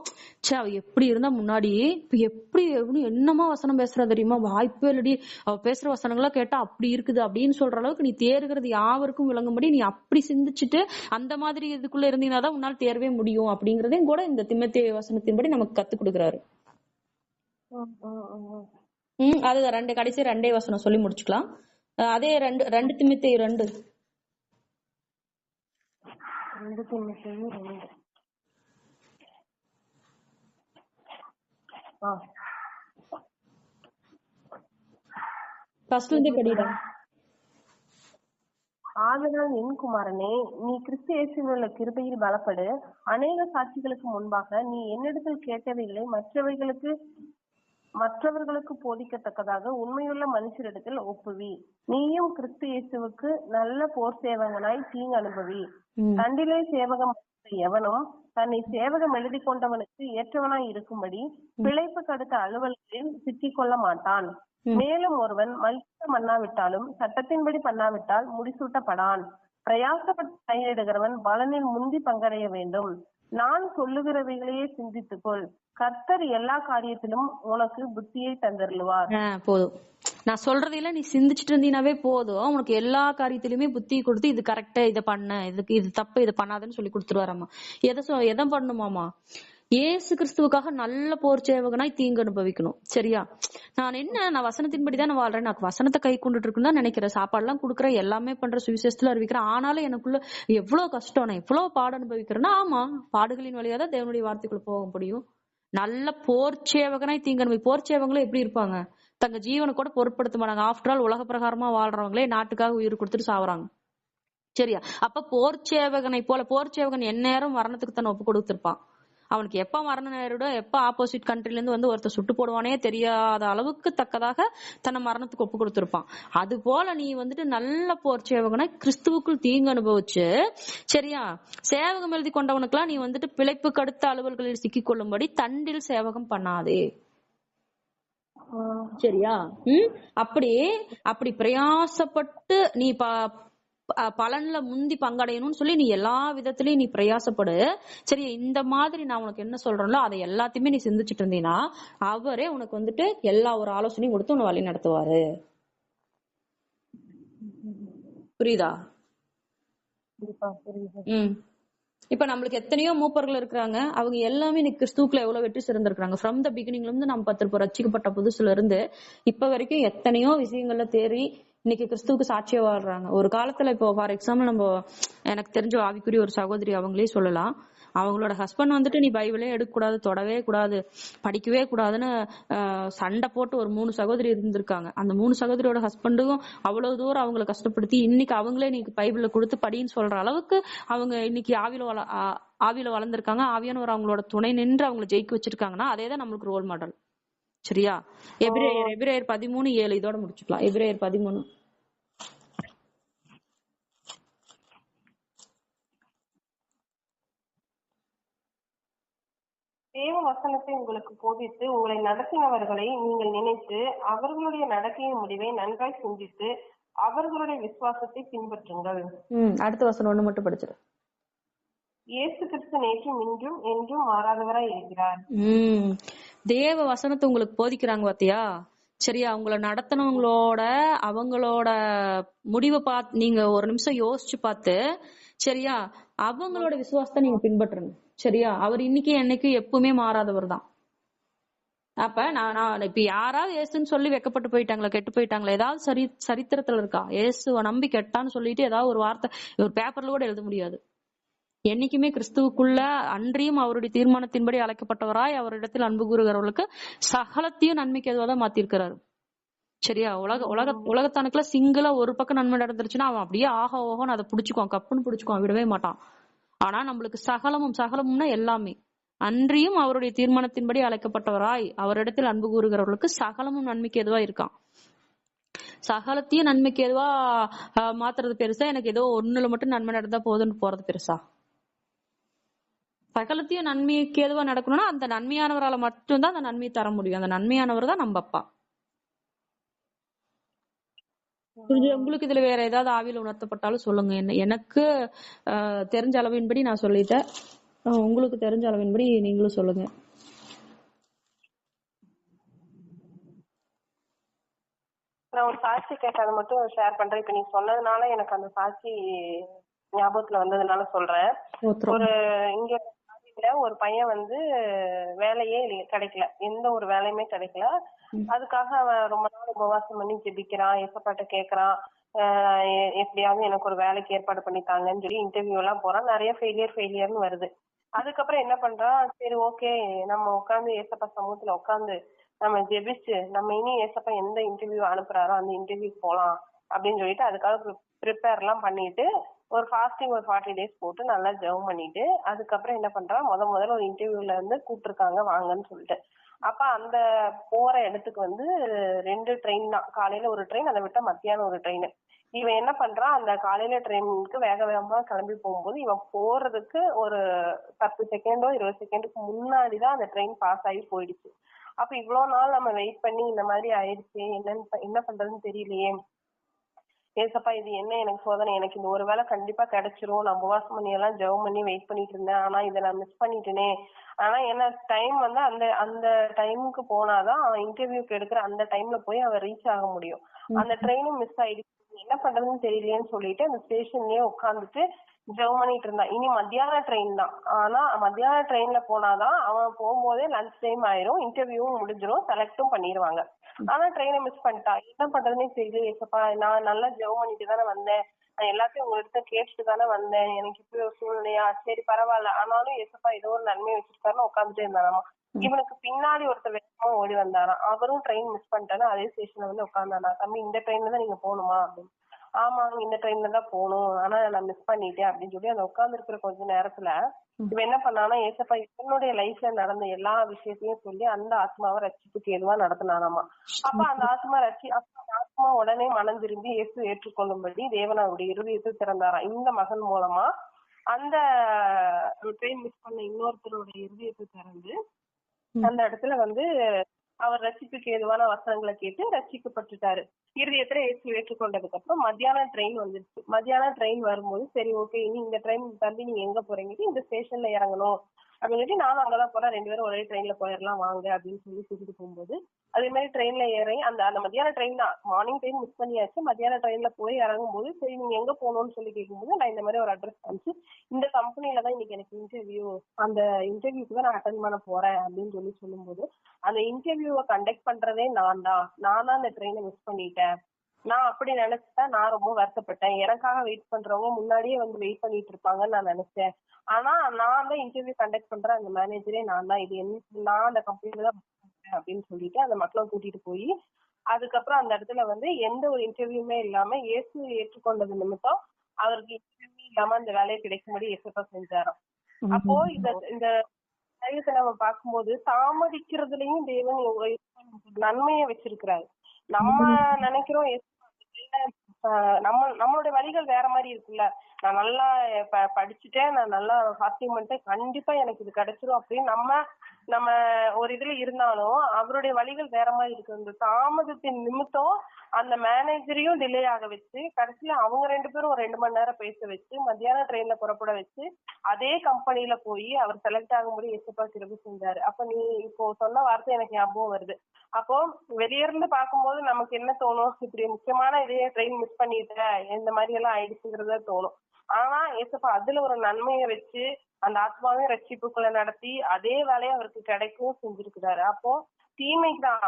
எப்படி இருந்தா முன்னாடி இப்ப எப்படி என்னமா வசனம் பேசுறா தெரியுமா, வாய்ப்பே இல்லடி, அவ பேசுற வசனங்களா கேட்டா அப்படி இருக்குது அப்படின்னு சொல்ற அளவுக்கு நீ தேறுகிறது யாவருக்கும் விளங்கும்படி நீ அப்படி சிந்திச்சுட்டு அந்த மாதிரி இதுக்குள்ள இருந்தீங்கன்னா தான் உன்னால் தேர்வே முடியும் அப்படிங்கறதையும் கூட இந்த திமோத்தேயு வசனத்தின்படி நமக்கு கத்து கொடுக்குறாரு. அது கடைசி 2 வசனம் சொல்லி முடிச்சுக்கலாம். அதே 2 திமோத்தேயு 2. ஆதலால் என் குமாரனே, நீ கிறிஸ்து இயேசுவில் உள்ள கிருபையில் பலப்படு. அநேக சாட்சிகளுக்கு முன்பாக நீ என்னிடத்தில் கேட்டவைகளை மற்றவர்களுக்கு போதிக்கத்தக்கதாக உண்மையுள்ள மனுஷரிடத்தில் ஒப்புவி. நீயும் கிறிஸ்து இயேசுவுக்கு நல்ல போர் சேவகனாய் தீங்கு அனுபவி. தண்டிலே சேவகம் எவனும் தன்னை சேவகம் எழுதி கொண்டவனுக்கு ஏற்றவனாய் இருக்கும்படி பிழைப்பு கடுத்த அலுவல்களில் சிக்கிக் கொள்ள மாட்டான். மேலும் ஒருவன் மல்கியம் பண்ணாவிட்டாலும் சட்டத்தின்படி பண்ணாவிட்டால் முடிசூட்டப்படான். பிரயாசப்பட்டு கையிடுகிறவன் பலனில் முந்தி பங்கடைய வேண்டும். நான் சொல்லுகிறவைகளையே சிந்தித்துக்கொள். கர்த்தர் எல்லா காரியத்திலும் உனக்கு புத்தியை தந்தருளுவார். போதும், நான் சொல்றதையில நீ சிந்திச்சுட்டு இருந்தீனாவே போதும், உனக்கு எல்லா காரியத்திலுமே புத்தி கொடுத்து இது கரெக்டா, இதை பண்ண, இது தப்பு, இதை பண்ணாதுன்னு சொல்லி கொடுத்துருவாராமா. எதை பண்ணுமாமா? ஏசு கிறிஸ்துவுக்காக நல்ல போர் சேவகனாய் தீங்கு அனுபவிக்கணும். சரியா? நான் வசனத்தின்படிதான் நான் வாழ்றேன், நான் வசனத்தை கை கொண்டுட்டு இருக்குன்னு தான் நினைக்கிறேன், சாப்பாடு எல்லாம் கொடுக்குறேன், எல்லாமே பண்ற, சுவிசேஷத்துல அறிவிக்கிறேன். ஆனாலும் எனக்குள்ள எவ்வளவு கஷ்டம், நான் எவ்வளவு பாடு அனுபவிக்கிறேன்னா, ஆமா, பாடுகளின் வழியா தான் தேவனுடைய வார்த்தைக்குள்ள போக முடியும். நல்ல போர் சேவகனாய் தீங்கு அனுபவி. போர் சேவங்களும் எப்படி இருப்பாங்க? தங்க ஜீவனை கூட பொருட்படுத்த மாட்டாங்க. ஆஃப்டர் ஆல் உலக பிரகாரமா வாழ்றவங்களே நாட்டுக்காக உயிர் கொடுத்துட்டு சாவறாங்க. சரியா? அப்ப போர் சேவகனை போல, போர் சேவகன் எந்நேரம் மரணத்துக்கு தான் ஒப்பு கொடுத்திருப்பான். அவனுக்கு எப்ப மரண நேரிடும், எப்ப ஆப்போசிட் கண்ட்ரில இருந்து ஒருத்தர் சுட்டு போடுவானே தெரியாத அளவுக்கு தக்கதாக தன்னை மரணத்துக்கு ஒப்பு கொடுத்திருப்பான். அது போல நீ நல்ல போர் சேவகனை கிறிஸ்துவுக்குள் தீங்கு அனுபவிச்சு, சரியா, சேவகம் எழுதி கொண்டவனுக்குலாம் நீ பிழைப்பு கடுத்த அலுவல்களில் சிக்கிக் கொள்ளும்படி தண்டில் சேவகம் பண்ணாதே. சரியா? அப்படி பிரயாசப்பட்டு நீ பலன்ல முந்தி பங்கடையணும்னு சொல்லி நீ எல்லா விதத்திலயும் நீ பிரயாசப்படு. சரி, இந்த மாதிரி நான் உனக்கு என்ன சொல்றேன்ல அதை எல்லாத்தையுமே நீ சிந்திச்சுட்டு இருந்தீன்னா அவரே உனக்கு எல்லா ஒரு ஆலோசனையும் கொடுத்து உன்னை வழி நடத்துவாரு. புரியுதா? இப்ப நம்மளுக்கு எத்தனையோ மூப்பர்கள் இருக்கிறாங்க, அவங்க எல்லாமே இன்னைக்கு கிறிஸ்துவுக்குள்ள எவ்வளவு வெற்றி சிறந்திருக்காங்க. ஃப்ரம் த பிகினிங்ல இருந்து நம்ம 10 ரட்சிக்கப்பட்ட புதுசுல இருந்து இப்ப வரைக்கும் எத்தனையோ விஷயங்கள்ல தேறி இன்னைக்கு கிறிஸ்துவுக்கு சாட்சியா வாழ்றாங்க. ஒரு காலத்துல இப்போ ஃபார் எக்ஸாம்பிள் நம்ம எனக்கு தெரிஞ்ச ஆவிக்குரிய ஒரு சகோதரி அவங்களே சொல்லலாம். அவங்களோட ஹஸ்பண்ட் வந்துட்டு நீ பைபிளே எடுக்க கூடாது, தொடவே கூடாது, படிக்கவே கூடாதுன்னு சண்டை போட்டு ஒரு 3 சகோதரி இருந்திருக்காங்க. அந்த 3 சகோதரியோட ஹஸ்பண்டும் அவ்வளவு தூரம் அவங்களை கஷ்டப்படுத்தி இன்னைக்கு அவங்களே நீங்க பைபிள கொடுத்து படின்னு சொல்ற அளவுக்கு அவங்க இன்னைக்கு ஆவியில வளர்ந்திருக்காங்க. ஆவியானவர் அவங்களோட துணை நின்று அவங்களை ஜெயிக்க வச்சிருக்காங்கன்னா அதேதான் நம்மளுக்கு ரோல் மாடல். சரியா? எபிரேயர் 13:7 இதோட முடிச்சுக்கலாம். எபிரேயர் 13. தேவ வசனத்தை உங்களுக்கு போதித்து உங்களை நடத்தினவர்களை நீங்கள் நினைத்து அவர்களுடைய நடக்கையின் முடிவை நன்றாய் சிந்தித்து அவர்களுடைய விசுவாசத்தை பின்பற்றுங்கள். அடுத்த வசனம் ஒண்ணு மட்டும் படிச்சிரு. இயேசு கிறிஸ்து நேற்றும் இன்றும் என்றும் மாறாதவராய் இருக்கிறார். தேவ வசனத்தை உங்களுக்கு போதிக்கிறாங்க பாத்தியா? சரியா? உங்களை நடத்தினவங்களோட அவங்களோட முடிவை பார்த்து நீங்க ஒரு நிமிஷம் யோசிச்சு பார்த்து, சரியா, அவங்களோட விசுவாசத்தை நீங்க பின்பற்றுங்க. சரியா? அவர் இன்னைக்கு என்னைக்கு எப்பவுமே மாறாதவர் தான். அப்ப நான் இப்ப யாராவது ஏசுன்னு சொல்லி வெக்கப்பட்டு போயிட்டாங்களா, கெட்டு போயிட்டாங்களா? ஏதாவது சரித்திரத்துல இருக்கா? ஏசுவ நம்பி கெட்டான்னு சொல்லிட்டு ஏதாவது ஒரு வார்த்தை ஒரு பேப்பர்ல கூட எழுத முடியாது. என்னைக்குமே கிறிஸ்துவுக்குள்ள அன்றியும் அவருடைய தீர்மானத்தின்படி அழைக்கப்பட்டவராய் அவரிடத்தில் அன்பு கூறுகிறவர்களுக்கு சகலத்தையும் நன்மைக்கு எதுவாதான் மாத்திருக்கிறாரு. சரியா? உலகத்தானுக்குள்ள சிங்கிளா ஒரு பக்கம் நன்மை நடந்துருச்சுன்னா அவன் அப்படியே ஆஹா ஓஹோன்னு அதை புடிச்சுக்குவான், கப்புன்னு புடிச்சுக்குவான், விடவே மாட்டான். ஆனா நம்மளுக்கு சகலமும்னா எல்லாமே அன்றியும் அவருடைய தீர்மானத்தின்படி அழைக்கப்பட்டவராய் அவரிடத்தில் அன்பு கூறுகிறவர்களுக்கு சகலமும் நன்மைக்கு எதுவா இருக்கான். சகலத்தையும் நன்மைக்கு எதுவா மாத்துறது பெருசா, எனக்கு ஏதோ ஒண்ணுல மட்டும் நன்மை நடந்தா போதுன்னு போறது பெருசா? சகலத்தையும் நன்மைக்கு எதுவா நடக்கணும்னா அந்த நன்மையானவரால மட்டும்தான் அந்த நன்மையை தர முடியும். அந்த நன்மையானவர் தான் நம்ம அப்பா. உங்களுக்கு இதுல வேற ஏதாவது ஆவியில உணர்த்தப்பட்டாலும் சொல்லுங்க. எனக்கு தெரிஞ்ச அளவின்படி நான் சொல்லிட்டேன். உங்களுக்கு தெரிஞ்ச அளவின்படி நீங்களும் சொல்லுங்க. நான் ஒரு சாட்சி கேட்க அதை மட்டும் ஷேர் பண்றேன். இப்ப நீ சொன்னதுனால எனக்கு அந்த சாட்சி ஞாபகத்துல வந்ததுனால சொல்றேன். ஒரு இங்க ஒரு பையன் வந்து வேலையே கிடைக்கல, எந்த ஒரு வேலையுமே கிடைக்கல. அதுக்காக அவன் ரொம்ப நாள் உபவாசம் பண்ணி ஜெபிக்கிறான், ஏசப்பாட்ட கேக்குறான், எப்படியாவது எனக்கு ஒரு வேலைக்கு ஏற்பாடு பண்ணித்தாங்கன்னு சொல்லி இன்டர்வியூ எல்லாம் போறான். நிறைய ஃபெயிலியர்னு வருது. அதுக்கப்புறம் என்ன பண்றான், சரி ஓகே நம்ம உட்காந்து ஏசப்பா சமூகத்துல உட்காந்து நம்ம ஜெபிச்சு நம்ம இனி ஏசப்பா எந்த இன்டர்வியூ அனுப்புறாரோ அந்த இன்டர்வியூ போலாம் அப்படின்னு சொல்லிட்டு அதுக்காக ப்ரிப்பேர் எல்லாம் பண்ணிட்டு ஒரு ஃபாஸ்டிங் ஒரு 40 days போட்டு நல்லா ஜெபம் பண்ணிட்டு அதுக்கப்புறம் என்ன பண்றான், முதல்ல ஒரு இன்டர்வியூல இருந்து கூப்பிட்டுருக்காங்க வாங்கன்னு சொல்லிட்டு. அப்ப அந்த போற இடத்துக்கு வந்து 2 ட்ரெயின் தான், காலையில ஒரு ட்ரெயின், அதை விட்டா மத்தியானம் ஒரு ட்ரெயின். இவன் என்ன பண்றான், அந்த காலையில ட்ரெயினுக்கு வேக வேகமா கிளம்பி போகும்போது இவன் போறதுக்கு ஒரு 10 செகண்டோ 20 செகண்டுக்கு முன்னாடிதான் அந்த ட்ரெயின் பாஸ் ஆகி போயிடுச்சு. அப்ப இவ்வளவு நாள் நம்ம வெயிட் பண்ணி இந்த மாதிரி ஆயிடுச்சு, என்ன பண்றதுன்னு தெரியலையே, ஏசப்பா இது என்ன எனக்கு சோதனை, எனக்கு இந்த ஒரு வேலை கண்டிப்பா கிடைச்சிரும், நான் உபவாசம் பண்ணி எல்லாம் ஜெபம் பண்ணி வெயிட் பண்ணிட்டு இருந்தேன், ஆனா இதை நான் மிஸ் பண்ணிட்டேனே. ஆனா என்ன டைம் வந்து அந்த டைமுக்கு போனாதான் அவன் இன்டர்வியூக்கு எடுக்கிற அந்த டைம்ல போய் அவன் ரீச் ஆக முடியும். அந்த ட்ரெயினும் மிஸ் ஆயிடுச்சு, என்ன பண்றதுன்னு தெரியலையேன்னு சொல்லிட்டு அந்த ஸ்டேஷன்லயே உட்காந்துட்டு ஜெபம் பண்ணிட்டு இருந்தான். இனி மத்தியான ட்ரெயின் தான், ஆனா மத்தியான ட்ரெயின்ல போனாதான் அவன் போகும்போதே லஞ்ச் டைம் ஆயிரும், இன்டர்வியூவும் முடிஞ்சிரும், செலக்டும் பண்ணிடுவாங்க. ஆனா ட்ரெயினை மிஸ் பண்ணிட்டான். என்ன பண்றதுன்னே தெரியல. ஏசப்பா நான் நல்லா ஜெபம் பண்ணிட்டு தானே வந்தேன், நான் எல்லாத்தையும் உங்ககிட்ட கேட்டுட்டு தானே வந்தேன், எனக்கு இப்படி ஒரு சூழ்நிலையா, சரி பரவாயில்ல, ஆனாலும் ஏசப்பா ஏதோ ஒரு நன்மை வச்சிருக்காருன்னு உட்காந்துட்டே இருந்தாராமா. இவனுக்கு பின்னாடி ஒருத்தர் வேகமா ஓடி வந்தாராம். அவரும் ட்ரெயின் மிஸ் பண்ணிட்டாரு, அதே ஸ்டேஷன்ல வந்து உட்காந்தானா, தம்பி இந்த ட்ரெயின்ல தான் நீங்க போகணுமா அப்படின்னு. ஆமாங்க இந்த ட்ரெயின்ல தான் போகணும், ஆனா நான் மிஸ் பண்ணிட்டேன் அப்படின்னு சொல்லி அந்த உட்கார்ந்து இருக்கிற கொஞ்ச நேரத்துல இவன் என்ன பண்ணானா, ஏசப்பா இவனுடைய லைஃப்ல நடந்த எல்லா விஷயத்தையும் சொல்லி அந்த ஆத்மாவை ரட்சிப்புக்கு எதுவா நடத்தினாராமா. அப்ப அந்த ஆத்மா உடனே மனம் திரும்பி இயேசு ஏற்றுக்கொள்ளும்படி தேவன் அவருடைய இருதயத்தை திறந்தாராம். இந்த மகன் மூலமா அந்த ட்ரெயின் மிஸ் பண்ண இன்னொருத்தருடைய இருதயத்தை திறந்து அந்த இடத்துல வந்து அவர் ரட்சிப்புக்கு ஏதுவான வசனங்களை கேட்டு ரட்சிக்கப்பட்டுட்டாரு. இருதயத்துல ஏற்றுக்கொண்டதுக்கு அப்புறம் மத்தியான ட்ரெயின் வந்துருச்சு. மத்தியான ட்ரெயின் வரும்போது சரி ஓகே இனி இந்த ட்ரெயின் தாண்டி நீங்க எங்க போறீங்க, இந்த ஸ்டேஷன்ல இறங்கணும் அப்படின்னு சொல்லி நானும் அங்கதான் போறேன், 2 பேரும் ஒரே ட்ரெயின்ல போயிடலாம் வாங்க அப்படின்னு சொல்லி கூட்டிட்டு போகும்போது அதே மாதிரி ட்ரெயின்ல ஏறி அந்த மத்தியான ட்ரெயின் தான், மார்னிங் ட்ரெயின் மிஸ் பண்ணியாச்சு, மத்தியான ட்ரெயின்ல போய் இறங்கும் போது சரி நீங்க எங்க போகணும்னு சொல்லி கேட்கும்போது நான் இந்த மாதிரி ஒரு அட்ரஸ் காமிச்சு இந்த கம்பெனில தான் இன்னைக்கு எனக்கு இன்டர்வியூ, அந்த இன்டர்வியூக்கு தான் நான் அட்டன் பண்ண போறேன் அப்படின்னு சொல்லி சொல்லும்போது அந்த இன்டர்வியூவை கண்டக்ட் பண்றதே நான் தான் அந்த ட்ரெயினை மிஸ் பண்ணிட்டேன், நான் அப்படி நினைச்சுதான் நான் ரொம்ப வருத்தப்பட்டேன். எனக்காக வெயிட் பண்றவங்க முன்னாடியே வந்து வெயிட் பண்ணிட்டு இருப்பாங்கன்னு நான் நினைச்சேன். ஆனா நான் தான் இன்டர்வியூ கண்டக்ட் பண்ற அந்த மேனேஜரே நான் தான். இது நான் அந்த கம்பெனில தான் அப்படின்னு சொல்லிட்டு அந்த மக்களை கூட்டிட்டு போய் அதுக்கப்புறம் அந்த இடத்துல வந்து எந்த ஒரு இன்டர்வியூமே இல்லாம இயேசு ஏற்றுக்கொண்டது நிமித்தம் அவருக்கு இன்டர்வியூ இல்லாம அந்த வேலையை கிடைக்கும்படி இயேசுப்பா செஞ்சாராம். அப்போ இந்த காரியத்தை நம்ம பார்க்கும்போது தாமதிக்கிறதுலயும் தேவன் நன்மையை வச்சிருக்கிறாரு. நம்ம நினைக்கிறோம் நம்மளுடைய வழிகள் வேற மாதிரி இருக்குல்ல. நான் நல்லா படிச்சுட்டேன், நான் நல்லா சாத்தியம் பண்ணிட்டேன், கண்டிப்பா எனக்கு இது கிடைச்சிரும் அப்படின்னு நம்ம ஒரு இதுல இருந்தாலும் அவருடைய வழிகள் வேற மாதிரி இருக்கு. இந்த தாமதத்தின் நிமித்தம் அந்த மேனேஜரையும் டிலே ஆக வச்சு கடைசியில அவங்க 2 பேரும் ஒரு 2 மணி நேரம் பேச வச்சு மத்தியான ட்ரெயின்ல புறப்பட வச்சு அதே கம்பெனில போய் அவர் செலக்ட் ஆகும்போது எஸ்எப்பா சிறப்பு செஞ்சாரு. அப்ப நீ இப்போ சொன்ன வார்த்தை எனக்கு ஞாபகம் வருது. அப்போ வெளிய இருந்து பாக்கும்போது நமக்கு என்ன தோணும், இப்படி முக்கியமான இதே ட்ரெயின் மிஸ் பண்ணிட்ட இந்த மாதிரி எல்லாம் ஆயிடுச்சுங்கிறத தோணும். ஆனா ஏசப்பா அதுல ஒரு நன்மையை வச்சு அந்த ஆத்மாவையும் ரட்சிப்புக்குள்ள நடத்தி அதே வேலையை அவருக்கு கிடைக்கவும் செஞ்சிருக்கிறாரு. அப்போ தீமைக்குதான்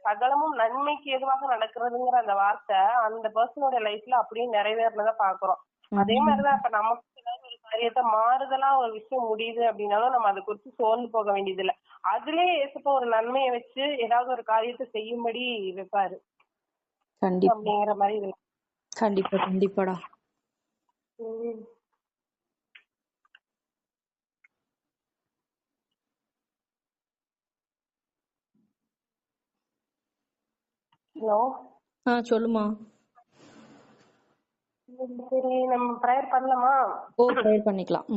சகலமும் நன்மைக்கு எதுவாக நடக்கிறதுங்கிற அந்த வார்த்தை அந்த பர்சனோட லைஃப்ல அப்படியே நிறைவேறத பாக்குறோம். அதே மாதிரிதான் இப்ப நமக்கு ஏதாவது ஒரு காரியத்தை மாறுதலா ஒரு விஷயம் முடியுது அப்படின்னாலும் நம்ம அதை குறித்து சோர்ந்து போக வேண்டியது இல்ல. அதுலயே ஏசப்பா ஒரு நன்மையை வச்சு ஏதாவது ஒரு காரியத்தை செய்யும்படி வைப்பாரு அப்படிங்கிற மாதிரி. கண்டிப்பா கண்டிப்பாடா. ஹலோ. சொல்லுமா. சரி நம்ம ப்ரேயர் பண்ணலாமா? ப்ரேயர் பண்ணிக்கலாம்.